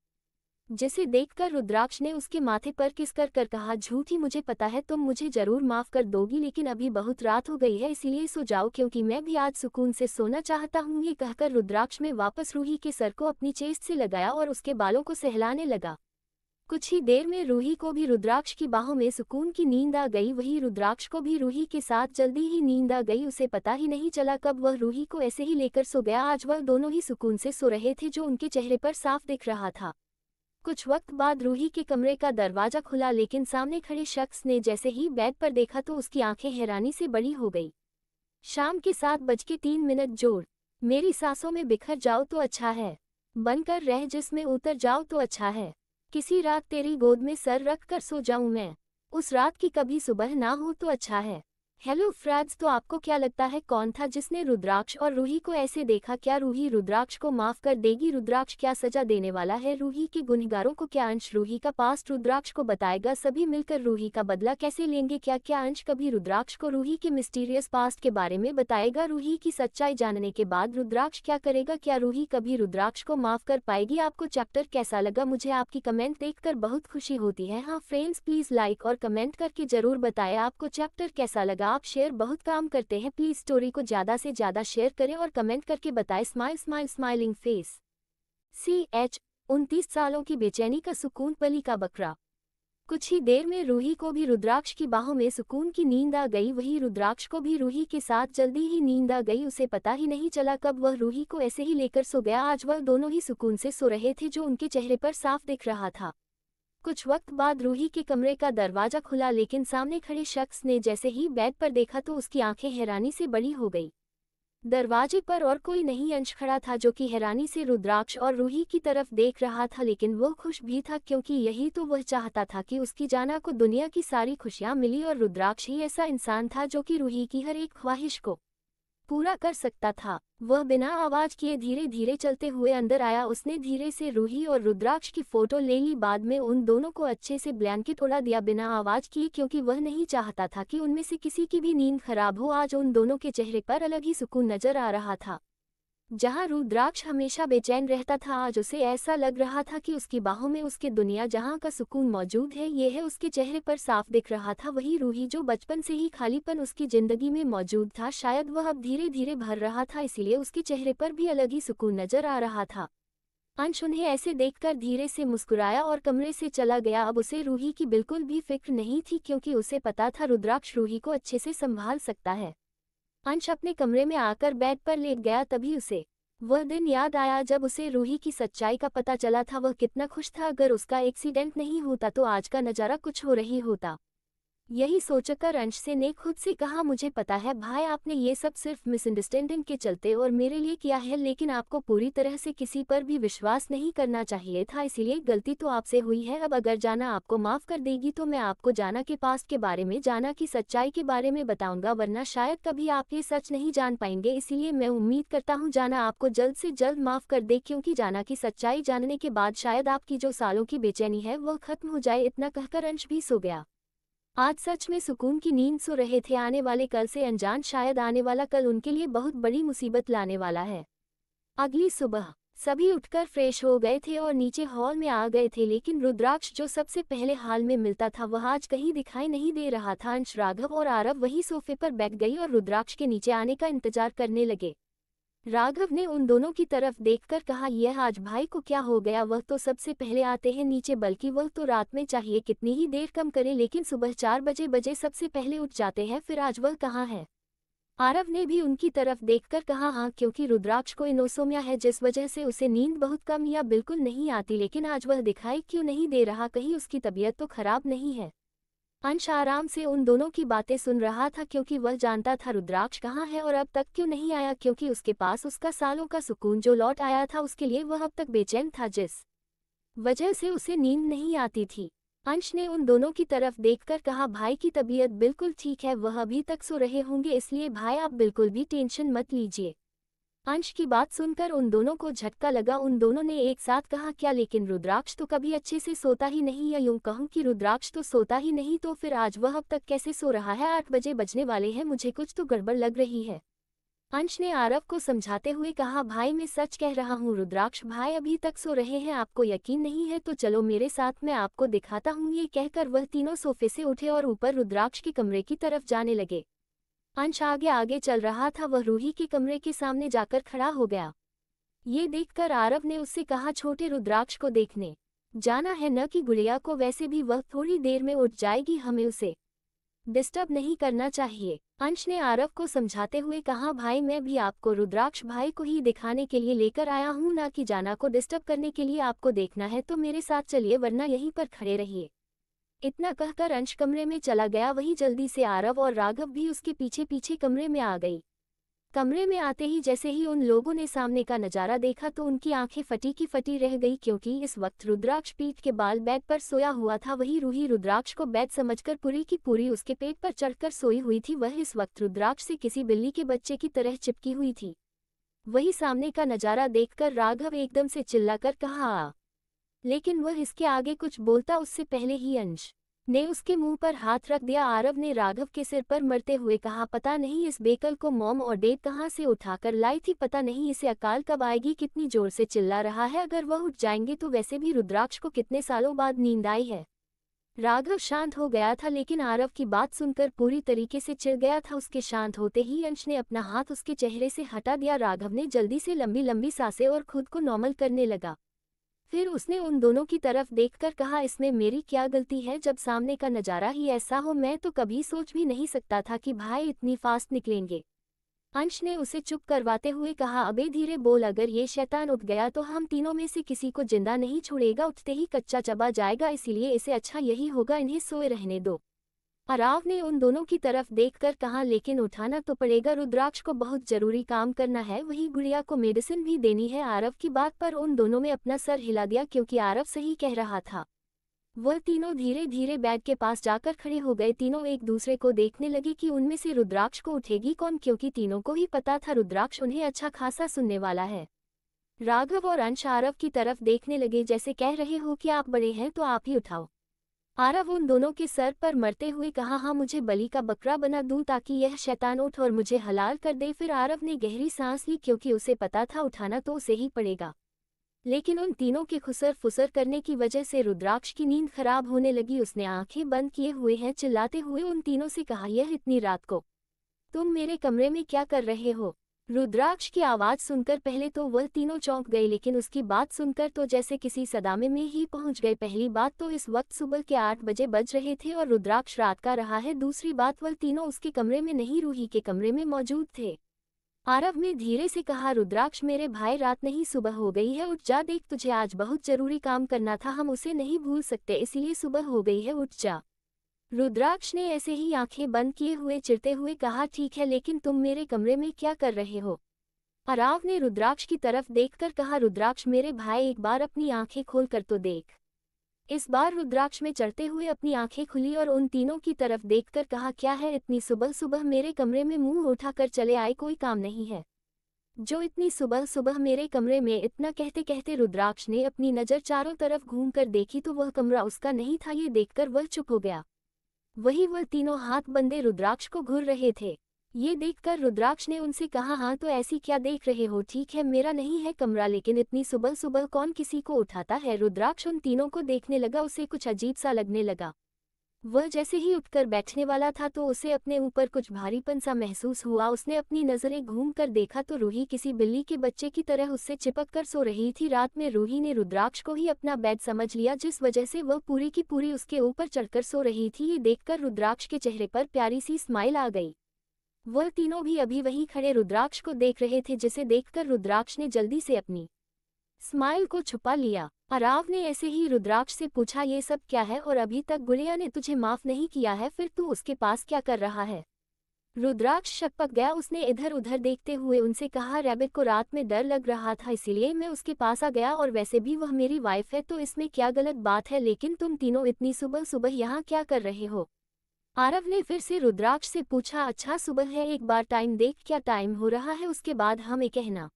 जिसे देखकर रुद्राक्ष ने उसके माथे पर किस कर कहा, झूठी, मुझे पता है तुम मुझे जरूर माफ कर दोगी, लेकिन अभी बहुत रात हो गई है, इसीलिए सो जाओ, क्योंकि मैं भी आज सुकून से सोना चाहता हूँ। ये कहकर रुद्राक्ष में वापस रूही के सर को अपनी चेस्ट से लगाया और उसके बालों को सहलाने लगा। कुछ ही देर में रूही को भी रुद्राक्ष की बाहों में सुकून की नींद आ गई, वही रुद्राक्ष को भी रूही के साथ जल्दी ही नींद आ गई। उसे पता ही नहीं चला कब वह रूही को ऐसे ही लेकर सो गया। आज वह दोनों ही सुकून से सो रहे थे, जो उनके चेहरे पर साफ दिख रहा था। कुछ वक्त बाद रूही के कमरे का दरवाजा खुला, लेकिन सामने खड़े शख्स ने जैसे ही बेड पर देखा तो उसकी आंखें हैरानी से बड़ी हो गई। शाम के 7:03 जोड़, मेरी सांसों में बिखर जाओ तो अच्छा है, बनकर रह जिसमें उतर जाओ तो अच्छा है, किसी रात तेरी गोद में सर रख कर सो जाऊं मैं, उस रात की कभी सुबह ना हो तो अच्छा है। हेलो फ्रेंड्स, तो आपको क्या लगता है कौन था जिसने रुद्राक्ष और रूही को ऐसे देखा? क्या रूही रुद्राक्ष को माफ कर देगी? रुद्राक्ष क्या सजा देने वाला है रूही के गुनहगारों को? क्या अंश रूही का पास्ट रुद्राक्ष को बताएगा? सभी मिलकर रूही का बदला कैसे लेंगे? क्या अंश कभी रुद्राक्ष को रूही के मिस्टीरियस पास्ट के बारे में बताएगा? रूही की सच्चाई जानने के बाद रुद्राक्ष क्या करेगा? क्या रूही कभी रुद्राक्ष को माफ कर पाएगी? आपको चैप्टर कैसा लगा? मुझे आपकी कमेंट देखकर बहुत खुशी होती है। हाँ फ्रेंड्स, प्लीज लाइक और कमेंट करके जरूर बताएं आपको चैप्टर कैसा लगा। आप शेयर बहुत काम करते हैं, प्लीज स्टोरी को ज्यादा से ज्यादा शेयर करें और कमेंट करके बताएं। Smile smile smiling face. CH 29 सालों की बेचैनी का सुकून, बलि का बकरा। कुछ ही देर में रूही को भी रुद्राक्ष की बाहों में सुकून की नींद आ गई, वही रुद्राक्ष को भी रूही के साथ जल्दी ही नींद आ गई। उसे पता ही नहीं चला कब वह रूही को ऐसे ही लेकर सो गया। आज वह दोनों ही सुकून से सो रहे थे, जो उनके चेहरे पर साफ दिख रहा था। कुछ वक्त बाद रूही के कमरे का दरवाजा खुला, लेकिन सामने खड़े शख्स ने जैसे ही बेड पर देखा तो उसकी आंखें हैरानी से बड़ी हो गई। दरवाजे पर और कोई नहीं, अंश खड़ा था, जो कि हैरानी से रुद्राक्ष और रूही की तरफ देख रहा था, लेकिन वो खुश भी था, क्योंकि यही तो वह चाहता था कि उसकी जाना को दुनिया की सारी खुशियां मिली, और रुद्राक्ष ही ऐसा इंसान था जो कि रूही की हर एक ख्वाहिश को पूरा कर सकता था। वह बिना आवाज किए धीरे धीरे चलते हुए अंदर आया। उसने धीरे से रूही और रुद्राक्ष की फोटो ले ली, बाद में उन दोनों को अच्छे से ब्लैंकेट उड़ा दिया बिना आवाज किए, क्योंकि वह नहीं चाहता था कि उनमें से किसी की भी नींद खराब हो। आज उन दोनों के चेहरे पर अलग ही सुकून नजर आ रहा था। जहां रुद्राक्ष हमेशा बेचैन रहता था, आज उसे ऐसा लग रहा था कि उसकी बाहों में उसके दुनिया जहां का सुकून मौजूद है, ये है उसके चेहरे पर साफ दिख रहा था। वही रूही जो बचपन से ही खालीपन उसकी जिंदगी में मौजूद था, शायद वह अब धीरे धीरे भर रहा था, इसीलिए उसके चेहरे पर भी अलग ही सुकून नजर आ रहा था। अंश उन्हें ऐसे देखकर धीरे से मुस्कुराया और कमरे से चला गया। अब उसे रूही की बिल्कुल भी फिक्र नहीं थी, क्योंकि उसे पता था रुद्राक्ष रूही को अच्छे से संभाल सकता है। अंश अपने कमरे में आकर बेड पर लेट गया। तभी उसे वह दिन याद आया जब उसे रूही की सच्चाई का पता चला था। वह कितना खुश था, अगर उसका एक्सीडेंट नहीं होता तो आज का नज़ारा कुछ हो रही होता। यही सोचकर अंश ने खुद से कहा, मुझे पता है भाई, आपने ये सब सिर्फ मिसअंडरस्टैंडिंग के चलते और मेरे लिए किया है, लेकिन आपको पूरी तरह से किसी पर भी विश्वास नहीं करना चाहिए था, इसीलिए गलती तो आपसे हुई है। अब अगर जाना आपको माफ कर देगी तो मैं आपको जाना के पास्ट के बारे में, जाना की सच्चाई के बारे में बताऊंगा, वरना शायद कभी आप ये सच नहीं जान पाएंगे। इसीलिए मैं उम्मीद करता हूँ जाना आपको जल्द से जल्द माफ कर दे, क्योंकि जाना की सच्चाई जानने के बाद शायद आपकी जो सालों की बेचैनी है वह खत्म हो जाए। इतना कहकर अंश भी सो गया। आज सच में सुकून की नींद सो रहे थे। आने वाले कल से अनजान, शायद आने वाला कल उनके लिए बहुत बड़ी मुसीबत लाने वाला है। अगली सुबह सभी उठकर फ्रेश हो गए थे और नीचे हॉल में आ गए थे, लेकिन रुद्राक्ष जो सबसे पहले हाल में मिलता था वह आज कहीं दिखाई नहीं दे रहा था। अंश, राघव और आरव वही सोफे पर बैठ गई और रुद्राक्ष के नीचे आने का इंतजार करने लगे। राघव ने उन दोनों की तरफ देखकर कहा, यह आज भाई को क्या हो गया? वह तो सबसे पहले आते हैं नीचे, बल्कि वह तो रात में चाहिए कितनी ही देर कम करे लेकिन सुबह 4 बजे सबसे पहले उठ जाते हैं, फिर आज वह कहाँ है? आरव ने भी उनकी तरफ देखकर कहा, हाँ, क्योंकि रुद्राक्ष को इनोसोमिया है जिस वजह से उसे नींद बहुत कम या बिल्कुल नहीं आती, लेकिन आज वह दिखाई क्यों नहीं दे रहा? कहीं उसकी तबीयत तो खराब नहीं है? अंश आराम से उन दोनों की बातें सुन रहा था, क्योंकि वह जानता था रुद्राक्ष कहाँ है और अब तक क्यों नहीं आया, क्योंकि उसके पास उसका सालों का सुकून जो लौट आया था उसके लिए वह अब तक बेचैन था, जिस वजह से उसे नींद नहीं आती थी। अंश ने उन दोनों की तरफ देखकर कहा, भाई की तबीयत बिल्कुल ठीक है, वह अभी तक सो रहे होंगे, इसलिए भाई आप बिल्कुल भी टेंशन मत लीजिए। अंश की बात सुनकर उन दोनों को झटका लगा। उन दोनों ने एक साथ कहा, क्या? लेकिन रुद्राक्ष तो कभी अच्छे से सोता ही नहीं, या यूं कहूं कि रुद्राक्ष तो सोता ही नहीं, तो फिर आज वह अब तक कैसे सो रहा है? 8 बजे बजने वाले हैं, मुझे कुछ तो गड़बड़ लग रही है। अंश ने आरव को समझाते हुए कहा, भाई मैं सच कह रहा हूँ, रुद्राक्ष भाई अभी तक सो रहे हैं, आपको यकीन नहीं है तो चलो मेरे साथ, मैं आपको दिखाता हूँ। ये कहकर वह तीनों सोफे से उठे और ऊपर रुद्राक्ष के कमरे की तरफ जाने लगे। अंश आगे आगे चल रहा था, वह रूही के कमरे के सामने जाकर खड़ा हो गया। ये देखकर आरव ने उससे कहा, छोटे रुद्राक्ष को देखने जाना है न कि गुड़िया को? वैसे भी वह थोड़ी देर में उठ जाएगी, हमें उसे डिस्टर्ब नहीं करना चाहिए। अंश ने आरव को समझाते हुए कहा, भाई मैं भी आपको रुद्राक्ष भाई को ही दिखाने के लिए लेकर आया हूँ, ना कि जाना को डिस्टर्ब करने के लिए। आपको देखना है तो मेरे साथ चलिए, वरना यहीं पर खड़े रहिए। इतना कहकर अंश कमरे में चला गया। वहीं जल्दी से आरव और राघव भी उसके पीछे पीछे कमरे में आ गई। कमरे में आते ही जैसे ही उन लोगों ने सामने का नजारा देखा तो उनकी आंखें फटी की फटी रह गई, क्योंकि इस वक्त रुद्राक्ष पीठ के बाल बेड पर सोया हुआ था। वही रूही रुद्राक्ष को बेड समझकर पूरी की पूरी उसके पेट पर चढ़कर सोई हुई थी। वह इस वक्त रुद्राक्ष से किसी बिल्ली के बच्चे की तरह चिपकी हुई थी। वही सामने का नजारा देखकर राघव एकदम से चिल्लाकर कहा, आ। लेकिन वह इसके आगे कुछ बोलता उससे पहले ही अंश ने उसके मुंह पर हाथ रख दिया। आरव ने राघव के सिर पर मरते हुए कहा, पता नहीं इस बेकल को मॉम और डैड कहाँ से उठाकर लाई थी, पता नहीं इसे अकाल कब आएगी, कितनी जोर से चिल्ला रहा है। अगर वह उठ जाएंगे तो वैसे भी रुद्राक्ष को कितने सालों बाद नींद आई है। राघव शांत हो गया था, लेकिन आरव की बात सुनकर पूरी तरीके से चिढ़ गया था। उसके शांत होते ही अंश ने अपना हाथ उसके चेहरे से हटा दिया। राघव ने जल्दी से लंबी लंबी सांसें और खुद को नॉर्मल करने लगा। फिर उसने उन दोनों की तरफ देखकर कहा, इसमें मेरी क्या गलती है? जब सामने का नजारा ही ऐसा हो, मैं तो कभी सोच भी नहीं सकता था कि भाई इतनी फास्ट निकलेंगे। अंश ने उसे चुप करवाते हुए कहा, अबे धीरे बोल, अगर ये शैतान उठ गया तो हम तीनों में से किसी को जिंदा नहीं छोड़ेगा, उठते ही कच्चा चबा जाएगा, इसीलिए इसे अच्छा यही होगा इन्हें सोए रहने दो। आरव ने उन दोनों की तरफ देखकर कहा, लेकिन उठाना तो पड़ेगा, रुद्राक्ष को बहुत जरूरी काम करना है, वही गुड़िया को मेडिसिन भी देनी है। आरव की बात पर उन दोनों में अपना सर हिला दिया, क्योंकि आरव सही कह रहा था। वह तीनों धीरे धीरे बेड के पास जाकर खड़े हो गए। तीनों एक दूसरे को देखने लगे कि उनमें से रुद्राक्ष को उठेगी कौन, क्योंकि तीनों को ही पता था रुद्राक्ष उन्हें अच्छा खासा सुनने वाला है। राघव और अंश आरव की तरफ देखने लगे, जैसे कह रहे हो कि आप बड़े हैं तो आप ही उठाओ। आरव उन दोनों के सर पर मरते हुए कहा, हाँ, मुझे बलि का बकरा बना दूं ताकि यह शैतान उठ और मुझे हलाल कर दे। फिर आरव ने गहरी सांस ली, क्योंकि उसे पता था उठाना तो उसे ही पड़ेगा। लेकिन उन तीनों के खुसर फुसर करने की वजह से रुद्राक्ष की नींद खराब होने लगी। उसने आंखें बंद किए हुए हैं, चिल्लाते हुए उन तीनों से कहा, यह इतनी रात को तुम मेरे कमरे में क्या कर रहे हो? रुद्राक्ष की आवाज सुनकर पहले तो वह तीनों चौंक गए, लेकिन उसकी बात सुनकर तो जैसे किसी सदमे में ही पहुंच गए। पहली बात तो इस वक्त सुबह के 8 बजे बज रहे थे और रुद्राक्ष रात का रहा है। दूसरी बात, वह तीनों उसके कमरे में नहीं, रूही के कमरे में मौजूद थे। आरव ने धीरे से कहा, रुद्राक्ष मेरे भाई, रात नहीं सुबह हो गई है, उठ जा, देख तुझे आज बहुत जरूरी काम करना था, हम उसे नहीं भूल सकते, इसीलिए सुबह हो गई है, उठ जा। रुद्राक्ष ने ऐसे ही आंखें बंद किए हुए चिढ़ते हुए कहा, ठीक है, लेकिन तुम मेरे कमरे में क्या कर रहे हो? अराव ने रुद्राक्ष की तरफ देखकर कहा, रुद्राक्ष मेरे भाई, एक बार अपनी आंखें खोल कर तो देख। इस बार रुद्राक्ष में चढ़ते हुए अपनी आंखें खुली और उन तीनों की तरफ देखकर कहा, क्या है, इतनी सुबह सुबह मेरे कमरे में मुंह उठाकर चले आए, कोई काम नहीं है जो इतनी सुबह सुबह मेरे कमरे में? इतना कहते कहते रुद्राक्ष ने अपनी नज़र चारों तरफ घूमकर देखी तो वह कमरा उसका नहीं था। ये देखकर वह चुप हो गया। वही वह तीनों हाथ बंदे रुद्राक्ष को घूर रहे थे। ये देखकर रुद्राक्ष ने उनसे कहा, हाँ तो ऐसी क्या देख रहे हो? ठीक है, मेरा नहीं है कमरा, लेकिन इतनी सुबह सुबह कौन किसी को उठाता है? रुद्राक्ष उन तीनों को देखने लगा, उसे कुछ अजीब सा लगने लगा। वह जैसे ही उठकर बैठने वाला था तो उसे अपने ऊपर कुछ भारीपन सा महसूस हुआ। उसने अपनी नजरें घूमकर देखा तो रूही किसी बिल्ली के बच्चे की तरह उससे चिपक कर सो रही थी। रात में रूही ने रुद्राक्ष को ही अपना बेड समझ लिया, जिस वजह से वह पूरी की पूरी उसके ऊपर चढ़कर सो रही थी। ये देखकर रुद्राक्ष के चेहरे पर प्यारी सी स्माइल आ गई। वह तीनों भी अभी वहीं खड़े रुद्राक्ष को देख रहे थे, जिसे देखकर रुद्राक्ष ने जल्दी से अपनी स्माइल को छुपा लिया। अराव ने ऐसे ही रुद्राक्ष से पूछा, ये सब क्या है और अभी तक गुड़िया ने तुझे माफ नहीं किया है, फिर तू उसके पास क्या कर रहा है? रुद्राक्ष शक गया। उसने इधर उधर देखते हुए उनसे कहा, रैबिट को रात में डर लग रहा था इसीलिए मैं उसके पास आ गया, और वैसे भी वह मेरी वाइफ है तो इसमें क्या गलत बात है? लेकिन तुम तीनों इतनी सुबह सुबह यहाँ क्या कर रहे हो? आरव ने फिर से रुद्राक्ष से पूछा। अच्छा सुबह है, एक बार टाइम देख, क्या टाइम हो रहा है, उसके बाद हमें कहना।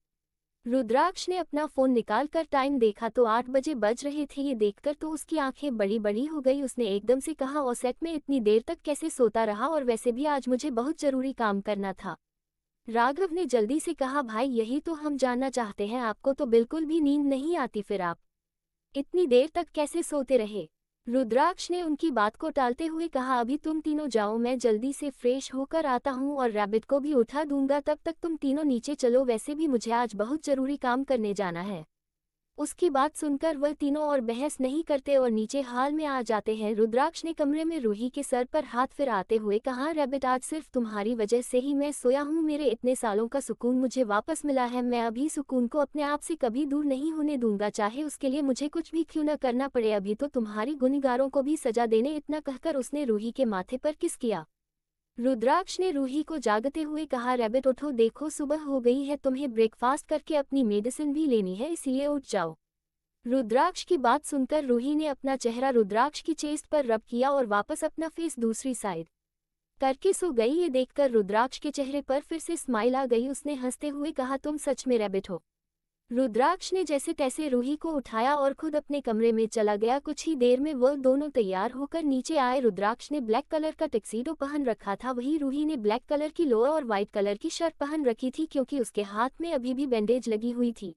रुद्राक्ष ने अपना फोन निकालकर टाइम देखा तो 8 बजे बज रहे थे। ये देखकर तो उसकी आंखें बड़ी बड़ी हो गई। उसने एकदम से कहा, और सेट में इतनी देर तक कैसे सोता रहा? और वैसे भी आज मुझे बहुत जरूरी काम करना था। राघव ने जल्दी से कहा, भाई यही तो हम जानना चाहते हैं, आपको तो बिल्कुल भी नींद नहीं आती, फिर आप इतनी देर तक कैसे सोते रहे? रुद्राक्ष ने उनकी बात को टालते हुए कहा, अभी तुम तीनों जाओ, मैं जल्दी से फ्रेश होकर आता हूँ और रैबिट को भी उठा दूंगा, तब तक तुम तीनों नीचे चलो, वैसे भी मुझे आज बहुत जरूरी काम करने जाना है। उसकी बात सुनकर वह तीनों और बहस नहीं करते और नीचे हाल में आ जाते हैं। रुद्राक्ष ने कमरे में रूही के सर पर हाथ फिराते हुए कहा, रैबिट आज सिर्फ तुम्हारी वजह से ही मैं सोया हूँ, मेरे इतने सालों का सुकून मुझे वापस मिला है, मैं अभी सुकून को अपने आप से कभी दूर नहीं होने दूंगा, चाहे उसके लिए मुझे कुछ भी क्यों न करना पड़े। अभी तो तुम्हारी गुनहगारों को भी सजा देने, इतना कहकर उसने रूही के माथे पर किस किया। रुद्राक्ष ने रूही को जागते हुए कहा, रैबिट उठो, देखो सुबह हो गई है, तुम्हें ब्रेकफास्ट करके अपनी मेडिसिन भी लेनी है, इसलिए उठ जाओ। रुद्राक्ष की बात सुनकर रूही ने अपना चेहरा रुद्राक्ष की चेस्ट पर रब किया और वापस अपना फेस दूसरी साइड करके सो गई। ये देखकर रुद्राक्ष के चेहरे पर फिर से स्माइल आ गई। उसने हंसते हुए कहा, तुम सच में रैबिट हो? रुद्राक्ष ने जैसे तैसे रूही को उठाया और खुद अपने कमरे में चला गया। कुछ ही देर में वह दोनों तैयार होकर नीचे आए। रुद्राक्ष ने ब्लैक कलर का टक्सीडो पहन रखा था, वहीं रूही ने ब्लैक कलर की लोअर और व्हाइट कलर की शर्ट पहन रखी थी, क्योंकि उसके हाथ में अभी भी बैंडेज लगी हुई थी।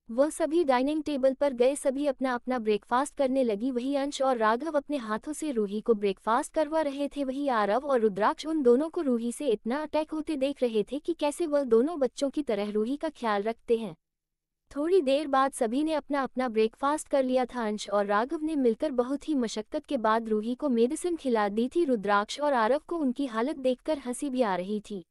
वह सभी डाइनिंग टेबल पर गए, सभी अपना अपना ब्रेकफास्ट करने लगी। वही अंश और राघव अपने हाथों से रूही को ब्रेकफास्ट करवा रहे थे। वही आरव और रुद्राक्ष उन दोनों को रूही से इतना अटैक होते देख रहे थे कि कैसे वह दोनों बच्चों की तरह रूही का ख्याल रखते हैं। थोड़ी देर बाद सभी ने अपना अपना ब्रेकफास्ट कर लिया था। अंश और राघव ने मिलकर बहुत ही मशक्कत के बाद रूही को मेडिसिन खिला दी थी। रुद्राक्ष और आरव को उनकी हालत देखकर हंसी भी आ रही थी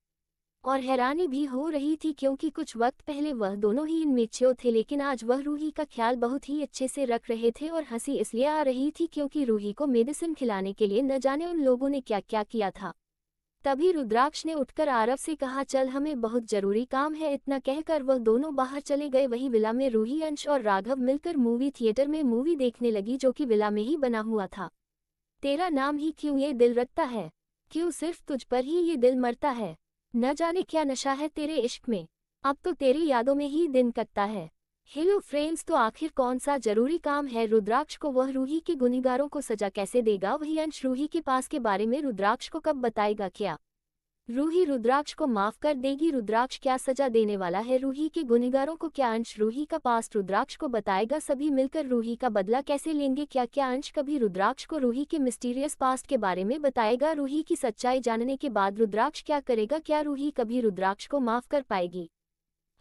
और हैरानी भी हो रही थी, क्योंकि कुछ वक्त पहले वह दोनों ही इनमेच्योर थे, लेकिन आज वह रूही का ख्याल बहुत ही अच्छे से रख रहे थे। और हंसी इसलिए आ रही थी क्योंकि रूही को मेडिसिन खिलाने के लिए न जाने उन लोगों ने क्या क्या किया था। तभी रुद्राक्ष ने उठकर आरव से कहा, चल हमें बहुत जरूरी काम है। इतना कहकर वह दोनों बाहर चले गए। वही विला में रूही, अंश और राघव मिलकर मूवी थिएटर में मूवी देखने लगी, जो कि विला में ही बना हुआ था। तेरा नाम ही क्यों ये दिल रखता है, क्यों सिर्फ तुझ पर ही ये दिल मरता है, न जाने क्या नशा है तेरे इश्क में, अब तो तेरी यादों में ही दिन कटता है। हेलो फ्रेंड्स, तो आखिर कौन सा जरूरी काम है? रुद्राक्ष को वह रूही के गुनहगारों को सजा कैसे देगा? वही अंश रूही के पास के बारे में रुद्राक्ष को कब बताएगा? क्या रूही रुद्राक्ष को माफ कर देगी? रुद्राक्ष क्या सजा देने वाला है रूही के गुनहगारों को? क्या अंश रूही का पास्ट रुद्राक्ष को बताएगा? सभी मिलकर रूही का बदला कैसे लेंगे? क्या अंश कभी रुद्राक्ष को रूही के मिस्टीरियस पास्ट के बारे में बताएगा? रूही की सच्चाई जानने के बाद रुद्राक्ष क्या करेगा? क्या रूही कभी रुद्राक्ष को माफ कर पाएगी?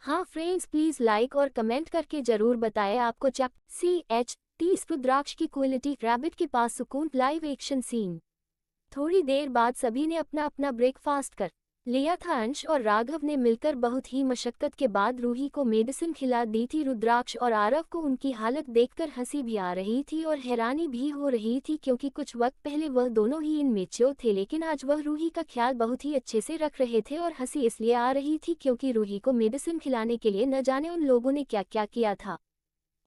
हाँ फ्रेंड्स, प्लीज लाइक और कमेंट करके जरूर बताएं आपको चैप्टर CH30 रुद्राक्ष की क्वालिटी, रैबिट के पास सुकून, लाइव एक्शन सीन। थोड़ी देर बाद सभी ने अपना अपना ब्रेकफास्ट कर लिया था। अंश और राघव ने मिलकर बहुत ही मशक्कत के बाद रूही को मेडिसिन खिला दी थी। रुद्राक्ष और आरव को उनकी हालत देखकर हंसी भी आ रही थी और हैरानी भी हो रही थी, क्योंकि कुछ वक्त पहले वह दोनों ही इनमेच्योर थे, लेकिन आज वह रूही का ख्याल बहुत ही अच्छे से रख रहे थे। और हंसी इसलिए आ रही थी क्योंकि रूही को मेडिसिन खिलाने के लिए न जाने उन लोगों ने क्या क्या किया था।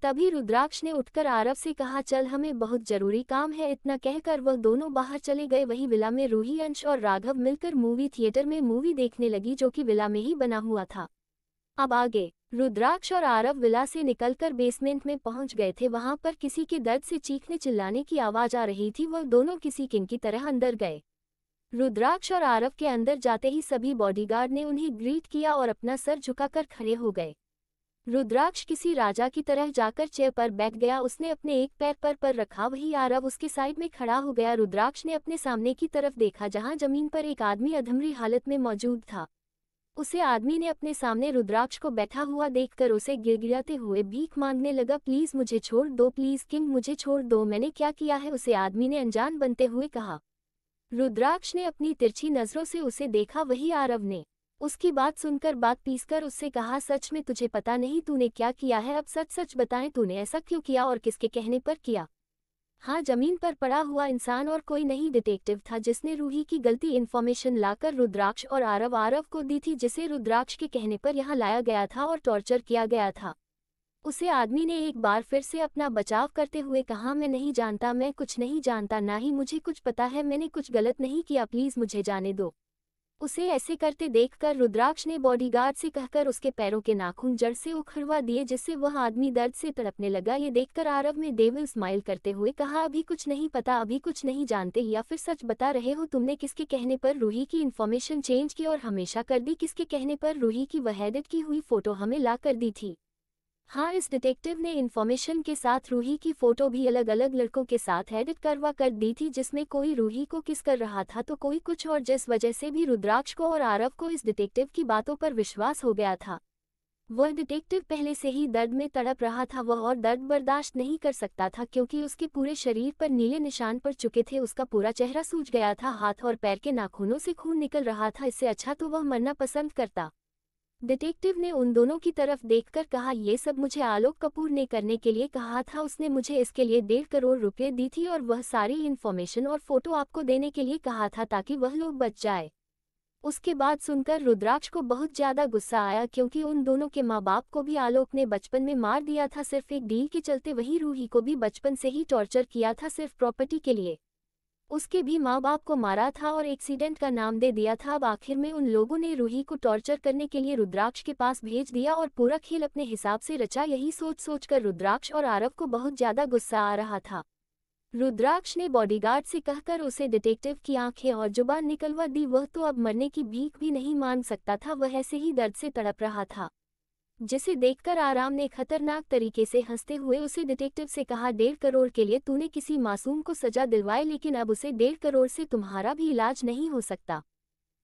तभी रुद्राक्ष ने उठकर आरव से कहा, चल हमें बहुत जरूरी काम है। इतना कहकर वह दोनों बाहर चले गए। वही विला में रूही, अंश और राघव मिलकर मूवी थिएटर में मूवी देखने लगी, जो कि विला में ही बना हुआ था। अब आगे रुद्राक्ष और आरव विला से निकलकर बेसमेंट में पहुंच गए थे। वहां पर किसी के दर्द से चीखने चिल्लाने की आवाज आ रही थी। वह दोनों किसी किंग की तरह अंदर गए। रुद्राक्ष और आरव के अंदर जाते ही सभी बॉडीगार्ड ने उन्हें ग्रीट किया और अपना सर झुकाकर खड़े हो गए। रुद्राक्ष किसी राजा की तरह जाकर चेयर पर बैठ गया। उसने अपने एक पैर पर रखा। वही आरव उसके साइड में खड़ा हो गया। रुद्राक्ष ने अपने सामने की तरफ देखा, जहां जमीन पर एक आदमी अधमरी हालत में मौजूद था। उसे आदमी ने अपने सामने रुद्राक्ष को बैठा हुआ देखकर उसे गिड़गिड़ाते हुए भीख मांगने लगा, प्लीज मुझे छोड़ दो, प्लीज किंग मुझे छोड़ दो, मैंने क्या किया है, उसे आदमी ने अनजान बनते हुए कहा। रुद्राक्ष ने अपनी तिरछी नजरों से उसे देखा। वही आरव ने उसकी बात सुनकर बात पीसकर उससे कहा, सच में तुझे पता नहीं तूने क्या किया है? अब सच सच बताएं, तूने ऐसा क्यों किया और किसके कहने पर किया? हाँ, जमीन पर पड़ा हुआ इंसान और कोई नहीं डिटेक्टिव था, जिसने रूही की गलती इन्फॉर्मेशन लाकर रुद्राक्ष और आरव को दी थी, जिसे रुद्राक्ष के कहने पर यहाँ लाया गया था और टॉर्चर किया गया था। उसे आदमी ने एक बार फिर से अपना बचाव करते हुए कहा, मैं नहीं जानता, मैं कुछ नहीं जानता, ना ही मुझे कुछ पता है, मैंने कुछ गलत नहीं किया, प्लीज मुझे जाने दो। उसे ऐसे करते देखकर रुद्राक्ष ने बॉडीगार्ड से कहकर उसके पैरों के नाखून जड़ से उखड़वा दिए, जिससे वह आदमी दर्द से तड़पने लगा। ये देखकर आरव ने डेविल स्माइल करते हुए कहा, अभी कुछ नहीं पता, अभी कुछ नहीं जानते, या फिर सच बता रहे हो? तुमने किसके कहने पर रूही की इन्फॉर्मेशन चेंज की और हमेशा कर दी? किसके कहने पर रूही की वह एडिट की हुई फोटो हमें ला कर दी थी? हाँ, इस डिटेक्टिव ने इन्फॉर्मेशन के साथ रूही की फोटो भी अलग अलग लड़कों के साथ एडिट करवा कर दी थी, जिसमें कोई रूही को किस कर रहा था तो कोई कुछ और, जिस वजह से भी रुद्राक्ष को और आरव को इस डिटेक्टिव की बातों पर विश्वास हो गया था। वह डिटेक्टिव पहले से ही दर्द में तड़प रहा था। वह और दर्द बर्दाश्त नहीं कर सकता था, क्योंकि उसके पूरे शरीर पर नीले निशान पड़ चुके थे। उसका पूरा चेहरा सूज गया था, हाथ और पैर के नाखूनों से खून निकल रहा था। इससे अच्छा तो वह मरना पसंद करता। डिटेक्टिव ने उन दोनों की तरफ देखकर कहा, ये सब मुझे आलोक कपूर ने करने के लिए कहा था। उसने मुझे इसके लिए 1.5 करोड़ रुपए दी थी और वह सारी इन्फॉर्मेशन और फोटो आपको देने के लिए कहा था, ताकि वह लोग बच जाए। उसके बाद सुनकर रुद्राक्ष को बहुत ज्यादा गुस्सा आया, क्योंकि उन दोनों के माँ बाप को भी आलोक ने बचपन में मार दिया था, सिर्फ एक डील के चलते। वही रूही को भी बचपन से ही टॉर्चर किया था, सिर्फ प्रॉपर्टी के लिए। उसके भी माँ बाप को मारा था और एक्सीडेंट का नाम दे दिया था। अब आखिर में उन लोगों ने रूही को टॉर्चर करने के लिए रुद्राक्ष के पास भेज दिया और पूरा खेल अपने हिसाब से रचा। यही सोच सोचकर रुद्राक्ष और आरव को बहुत ज्यादा गुस्सा आ रहा था। रुद्राक्ष ने बॉडीगार्ड से कहकर उसे डिटेक्टिव की आंखें और जुबान निकलवा दी। वह तो अब मरने की भीख भी नहीं मांग सकता था, वह ऐसे ही दर्द से तड़प रहा था, जिसे देखकर आराम ने खतरनाक तरीके से हंसते हुए उसे डिटेक्टिव से कहा, 1.5 करोड़ के लिए तूने किसी मासूम को सजा दिलवाई, लेकिन अब उसे 1.5 करोड़ से तुम्हारा भी इलाज नहीं हो सकता।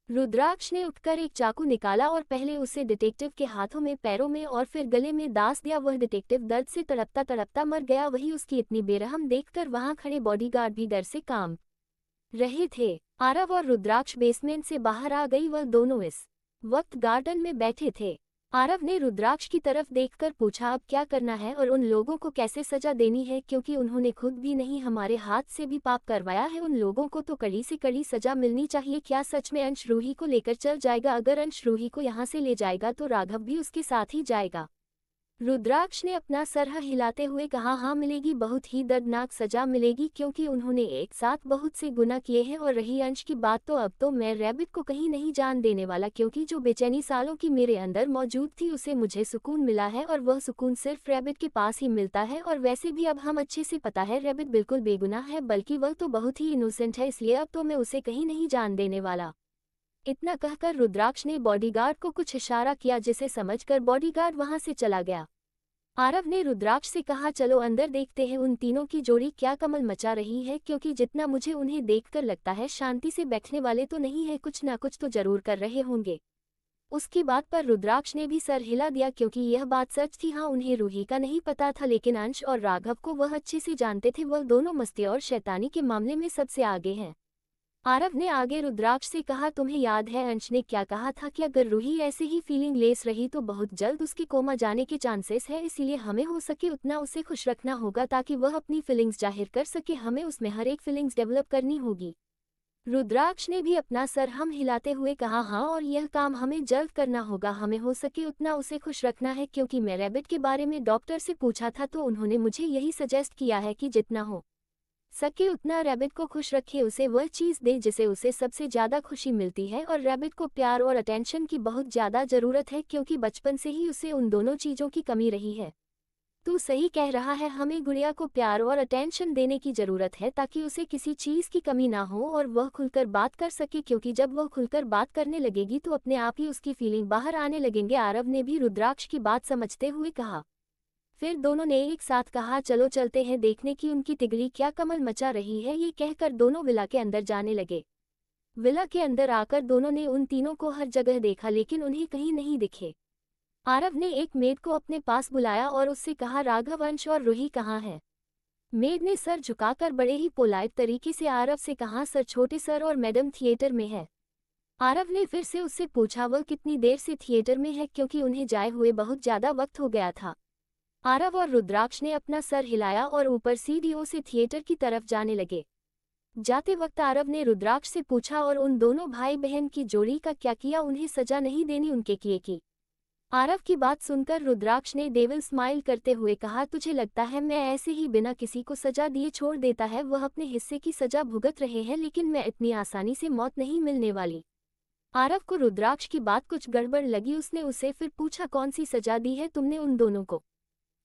रुद्राक्ष ने उठकर एक चाकू निकाला और पहले उसे डिटेक्टिव के हाथों में, पैरों में और फिर गले में दास दिया। वह डिटेक्टिव दर्द से तड़पता तड़पता मर गया। वही उसकी इतनी बेरहम देखकर वहां खड़े बॉडीगार्ड भी डर से कांप रहे थे। आरव और रुद्राक्ष बेसमेंट से बाहर आ गई। वह दोनों इस वक्त गार्डन में बैठे थे। आरव ने रुद्राक्ष की तरफ देखकर पूछा, अब क्या करना है और उन लोगों को कैसे सजा देनी है, क्योंकि उन्होंने खुद भी नहीं हमारे हाथ से भी पाप करवाया है। उन लोगों को तो कड़ी से कड़ी सजा मिलनी चाहिए। क्या सच में अंश रूही को लेकर चल जाएगा? अगर अंश रूही को यहाँ से ले जाएगा तो राघव भी उसके साथ ही जाएगा। रुद्राक्ष ने अपना सर हिलाते हुए कहा, हाँ मिलेगी, बहुत ही दर्दनाक सजा मिलेगी, क्योंकि उन्होंने एक साथ बहुत से गुनाह किए हैं। और रही अंश की बात, तो अब तो मैं रैबिट को कहीं नहीं जान देने वाला, क्योंकि जो बेचैनी सालों की मेरे अंदर मौजूद थी उसे मुझे सुकून मिला है, और वह सुकून सिर्फ रैबिट के पास ही मिलता है। और वैसे भी अब हम अच्छे से पता है रैबिट बिल्कुल बेगुनाह है, बल्कि वह तो बहुत ही इनोसेंट है, इसलिए अब तो मैं उसे कहीं नहीं जान देने वाला। इतना कहकर रुद्राक्ष ने बॉडीगार्ड को कुछ इशारा किया, जिसे समझकर बॉडीगार्ड वहां से चला गया। आरव ने रुद्राक्ष से कहा, चलो अंदर देखते हैं उन तीनों की जोड़ी क्या कमल मचा रही है, क्योंकि जितना मुझे उन्हें देखकर लगता है शांति से बैठने वाले तो नहीं है, कुछ ना कुछ तो जरूर कर रहे होंगे। उसकी बात पर रुद्राक्ष ने भी सर हिला दिया, क्योंकि यह बात सच थी। हाँ, उन्हें रूही का नहीं पता था, लेकिन अंश और राघव को वह अच्छे से जानते थे। वह दोनों मस्ती और शैतानी के मामले में सबसे आगे हैं। आरव ने आगे रुद्राक्ष से कहा, तुम्हें याद है अंश ने क्या कहा था कि अगर रूही ऐसे ही फीलिंग लेस रही तो बहुत जल्द उसके कोमा जाने के चांसेस है, इसीलिए हमें हो सके उतना उसे खुश रखना होगा ताकि वह अपनी फीलिंग्स जाहिर कर सके। हमें उसमें हर एक फीलिंग्स डेवलप करनी होगी। रुद्राक्ष ने भी अपना सर हम हिलाते हुए कहा, हाँ, और यह काम हमें जल्द करना होगा। हमें हो सके उतना उसे खुश रखना है, क्योंकि मैं रैबिट के बारे में डॉक्टर से पूछा था तो उन्होंने मुझे यही सजेस्ट किया है कि जितना हो सके उतना रैबिट को खुश रखे, उसे वह चीज़ दे जिसे उसे सबसे ज़्यादा खुशी मिलती है। और रैबिट को प्यार और अटेंशन की बहुत ज़्यादा ज़रूरत है, क्योंकि बचपन से ही उसे उन दोनों चीज़ों की कमी रही है। तू सही कह रहा है, हमें गुड़िया को प्यार और अटेंशन देने की ज़रूरत है ताकि उसे किसी चीज़ की कमी ना हो और वह खुलकर बात कर सके, क्योंकि जब वह खुलकर बात करने लगेगी तो अपने आप ही उसकी फीलिंग बाहर आने लगेंगे। आरव ने भी रुद्राक्ष की बात समझते हुए कहा। फिर दोनों ने एक साथ कहा, चलो चलते हैं देखने की उनकी तिगड़ी क्या कमल मचा रही है। ये कहकर दोनों विला के अंदर जाने लगे। विला के अंदर आकर दोनों ने उन तीनों को हर जगह देखा, लेकिन उन्हें कहीं नहीं दिखे। आरव ने एक मेड को अपने पास बुलाया और उससे कहा, राघव, अंश और रूही कहाँ है? मेड ने सर झुकाकर बड़े ही पोलाइट तरीके से आरव से कहा, सर, छोटे सर और मैडम थिएटर में है। आरव ने फिर से उससे पूछा, वह कितनी देर से थिएटर में है, क्योंकि उन्हें जाए हुए बहुत ज़्यादा वक्त हो गया था। आरव और रुद्राक्ष ने अपना सर हिलाया और ऊपर सीढ़ियों से थिएटर की तरफ जाने लगे। जाते वक्त आरव ने रुद्राक्ष से पूछा, और उन दोनों भाई बहन की जोड़ी का क्या किया? उन्हें सजा नहीं देनी उनके किए की? आरव की बात सुनकर रुद्राक्ष ने डेविल स्माइल करते हुए कहा, तुझे लगता है मैं ऐसे ही बिना किसी को सजा दिए छोड़ देता है? वह अपने हिस्से की सजा भुगत रहे हैं, लेकिन मैं इतनी आसानी से मौत नहीं मिलने वाली। आरव को रुद्राक्ष की बात कुछ गड़बड़ लगी। उसने उसे फिर पूछा, कौन सी सजा दी है तुमने उन दोनों को?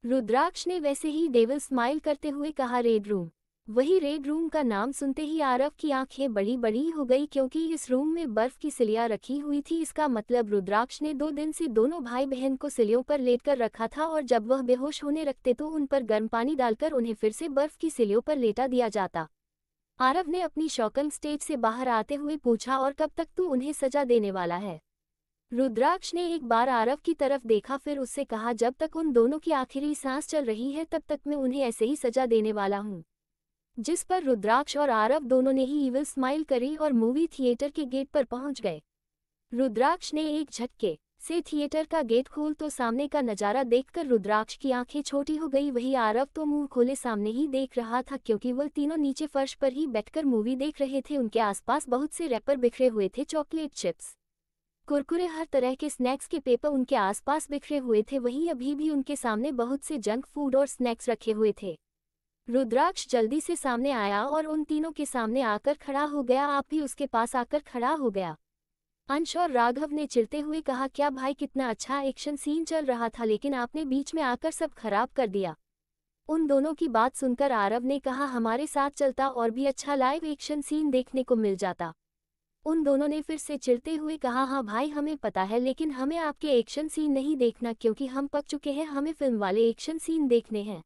रुद्राक्ष ने वैसे ही डेविल स्माइल करते हुए कहा, रेड रूम। वही रेड रूम का नाम सुनते ही आरव की आंखें बड़ी बड़ी हो गई, क्योंकि इस रूम में बर्फ की सिलियां रखी हुई थी। इसका मतलब रुद्राक्ष ने 2 दिन से दोनों भाई बहन को सिलियों पर लेटकर रखा था, और जब वह बेहोश होने लगते तो उन पर गर्म पानी डालकर उन्हें फिर से बर्फ की सिलियों पर लेटा दिया जाता। आरव ने अपनी शॉकिंग स्टेज से बाहर आते हुए पूछा, और कब तक तू उन्हें सजा देने वाला है? रुद्राक्ष ने एक बार आरव की तरफ देखा, फिर उससे कहा, जब तक उन दोनों की आखिरी सांस चल रही है तब तक मैं उन्हें ऐसे ही सजा देने वाला हूँ। जिस पर रुद्राक्ष और आरव दोनों ने ही इविल स्माइल करी और मूवी थिएटर के गेट पर पहुंच गए। रुद्राक्ष ने एक झटके से थिएटर का गेट खोल तो सामने का नजारा देखकर रुद्राक्ष की आंखें छोटी हो गई। वही आरव तो मुंह खोले सामने ही देख रहा था, क्योंकि वह तीनों नीचे फर्श पर ही बैठकर मूवी देख रहे थे। उनके आसपास बहुत से रैपर बिखरे हुए थे, चॉकलेट, चिप्स, कुरकुरे, हर तरह के स्नैक्स के पेपर उनके आसपास बिखरे हुए थे। वहीं अभी भी उनके सामने बहुत से जंक फूड और स्नैक्स रखे हुए थे। रुद्राक्ष जल्दी से सामने आया और उन तीनों के सामने आकर खड़ा हो गया। आप भी उसके पास आकर खड़ा हो गया। अंश और राघव ने चिढ़ते हुए कहा, क्या भाई, कितना अच्छा एक्शन सीन चल रहा था, लेकिन आपने बीच में आकर सब खराब कर दिया। उन दोनों की बात सुनकर आरव ने कहा, हमारे साथ चलता और भी अच्छा लाइव एक्शन सीन देखने को मिल जाता। उन दोनों ने फिर से चिढ़ते हुए कहा, हाँ भाई, हमें पता है, लेकिन हमें आपके एक्शन सीन नहीं देखना, क्योंकि हम पक चुके हैं, हमें फिल्म वाले एक्शन सीन देखने हैं।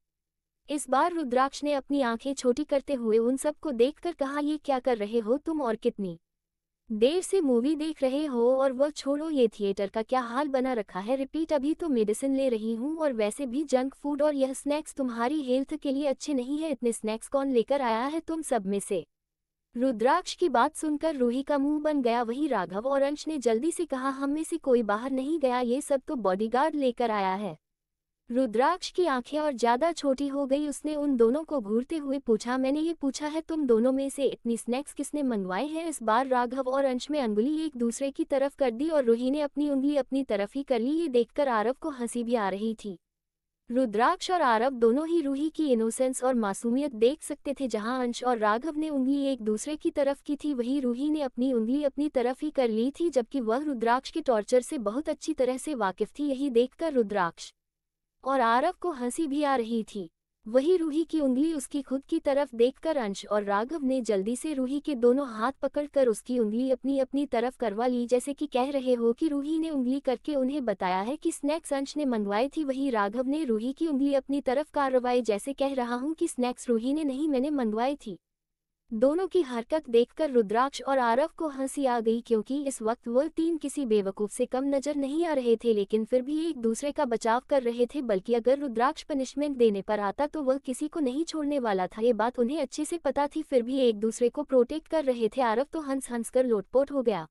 इस बार रुद्राक्ष ने अपनी आंखें छोटी करते हुए उन सबको देखकर कहा, ये क्या कर रहे हो तुम, और कितनी देर से मूवी देख रहे हो? और वह छोड़ो, ये थिएटर का क्या हाल बना रखा है? रिपीट, अभी तो मेडिसिन ले रही हूँ, और वैसे भी जंक फूड और यह स्नैक्स तुम्हारी हेल्थ के लिए अच्छे नहीं है। इतने स्नैक्स कौन लेकर आया है तुम सब में से? रुद्राक्ष की बात सुनकर रूही का मुंह बन गया। वहीं राघव और अंश ने जल्दी से कहा, हम में से कोई बाहर नहीं गया, ये सब तो बॉडीगार्ड लेकर आया है। रुद्राक्ष की आंखें और ज्यादा छोटी हो गई। उसने उन दोनों को घूरते हुए पूछा, मैंने ये पूछा है, तुम दोनों में से इतनी स्नैक्स किसने मंगवाए हैं? इस बार राघव और अंश में अंगुली एक दूसरे की तरफ कर दी और रूही ने अपनी उंगली अपनी तरफ ही कर ली। ये देखकर आरव को हंसी भी आ रही थी। रुद्राक्ष और आरव दोनों ही रूही की इनोसेंस और मासूमियत देख सकते थे। जहां अंश और राघव ने उंगली एक दूसरे की तरफ की थी, वहीं रूही ने अपनी उंगली अपनी तरफ ही कर ली थी, जबकि वह रुद्राक्ष के टॉर्चर से बहुत अच्छी तरह से वाकिफ थी। यही देखकर रुद्राक्ष और आरव को हंसी भी आ रही थी। वही रूही की उंगली उसकी खुद की तरफ देखकर अंश और राघव ने जल्दी से रूही के दोनों हाथ पकड़कर उसकी उंगली अपनी अपनी तरफ करवा ली, जैसे कि कह रहे हो कि रूही ने उंगली करके उन्हें बताया है कि स्नैक्स अंश ने मंगवाई थी। वही राघव ने रूही की उंगली अपनी तरफ करवाई, जैसे कह रहा हूं कि स्नैक्स रूही ने नहीं, मैंने मंगवाई थी। दोनों की हरकत देखकर रुद्राक्ष और आरव को हंसी आ गई क्योंकि इस वक्त वो तीन किसी बेवकूफ से कम नजर नहीं आ रहे थे, लेकिन फिर भी एक दूसरे का बचाव कर रहे थे। बल्कि अगर रुद्राक्ष पनिशमेंट देने पर आता तो वह किसी को नहीं छोड़ने वाला था। ये बात उन्हें अच्छे से पता थी, फिर भी एक दूसरे को प्रोटेक्ट कर रहे थे। आरव तो हंस हंस कर लोटपोट हो गया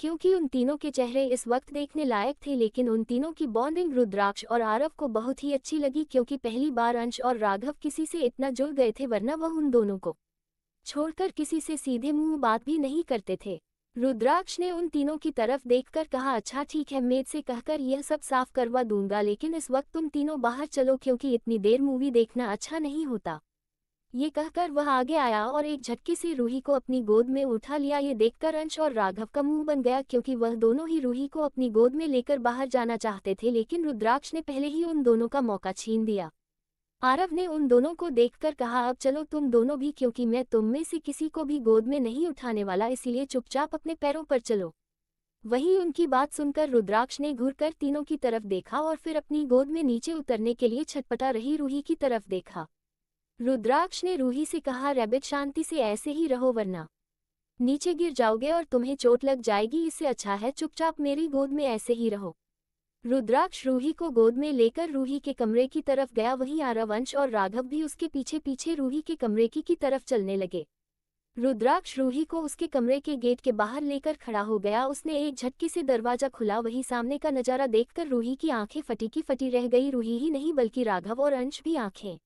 क्योंकि उन तीनों के चेहरे इस वक्त देखने लायक थे। लेकिन उन तीनों की बॉन्डिंग रुद्राक्ष और आरव को बहुत ही अच्छी लगी क्योंकि पहली बार अंश और राघव किसी से इतना जुड़ गए थे, वरना वह उन दोनों को छोड़कर किसी से सीधे मुंह बात भी नहीं करते थे। रुद्राक्ष ने उन तीनों की तरफ देखकर कहा, अच्छा ठीक है, मेड से कहकर यह सब साफ करवा दूंगा, लेकिन इस वक्त तुम तीनों बाहर चलो क्योंकि इतनी देर मूवी देखना अच्छा नहीं होता। ये कहकर वह आगे आया और एक झटके से रूही को अपनी गोद में उठा लिया। ये देखकर अंश और राघव का मुंह बन गया क्योंकि वह दोनों ही रूही को अपनी गोद में लेकर बाहर जाना चाहते थे, लेकिन रुद्राक्ष ने पहले ही उन दोनों का मौका छीन दिया। आरव ने उन दोनों को देखकर कहा, अब चलो तुम दोनों भी, क्योंकि मैं तुम में से किसी को भी गोद में नहीं उठाने वाला, इसलिए चुपचाप अपने पैरों पर चलो। वहीं उनकी बात सुनकर रुद्राक्ष ने घूरकर तीनों की तरफ देखा और फिर अपनी गोद में नीचे उतरने के लिए छटपटा रही रूही की तरफ देखा। रुद्राक्ष ने रूही से कहा, रैबिट शांति से ऐसे ही रहो वरना नीचे गिर जाओगे और तुम्हें चोट लग जाएगी, इससे अच्छा है चुपचाप मेरी गोद में ऐसे ही रहो। रुद्राक्ष रूही को गोद में लेकर रूही के कमरे की तरफ गया। वहीं आरव, अंश और राघव भी उसके पीछे पीछे रूही के कमरे की तरफ चलने लगे। रुद्राक्ष रूही को उसके कमरे के गेट के बाहर लेकर खड़ा हो गया। उसने एक झटके से दरवाजा खुला। वहीं सामने का नजारा देखकर रूही की आंखें फटी की फटी रह गई। रूही ही नहीं बल्कि राघव और अंश भी आंखें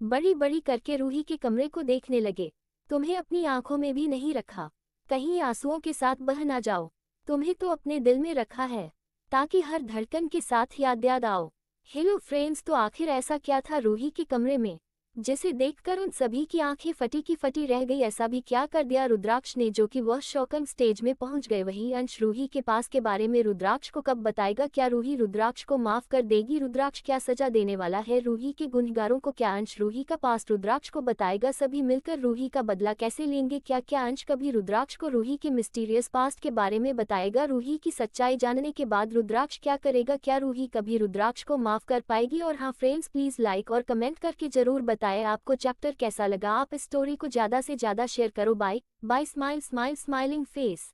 बड़ी बड़ी करके रूही के कमरे को देखने लगे। तुम्हें अपनी आंखों में भी नहीं रखा, कहीं आंसुओं के साथ बह ना जाओ। तुम्हें तो अपने दिल में रखा है ताकि हर धड़कन के साथ याद आओ। हेलो फ्रेंड्स, तो आखिर ऐसा क्या था रूही के कमरे में जिसे देखकर उन सभी की आंखें फटी की फटी रह गई? ऐसा भी क्या कर दिया रुद्राक्ष ने जो कि वह शॉकिंग स्टेज में पहुंच गए? वहीं अंश रूही के पास के बारे में रुद्राक्ष को कब बताएगा? क्या रूही रुद्राक्ष को माफ कर देगी? रुद्राक्ष क्या सजा देने वाला है रूही के गुनहगारों को? क्या अंश रूही का पास्ट रुद्राक्ष को बताएगा? सभी मिलकर रूही का बदला कैसे लेंगे? क्या अंश कभी रुद्राक्ष को रूही के मिस्टीरियस पास्ट के बारे में बताएगा? रूही की सच्चाई जानने के बाद रुद्राक्ष क्या करेगा? क्या रूही कभी रुद्राक्ष को माफ कर पाएगी? और हाँ फ्रेंड्स, प्लीज लाइक और कमेंट करके जरूर बताएं आपको चैप्टर कैसा लगा। आप इस स्टोरी को ज्यादा से ज्यादा शेयर करो। Bye bye, smile smile smiling face.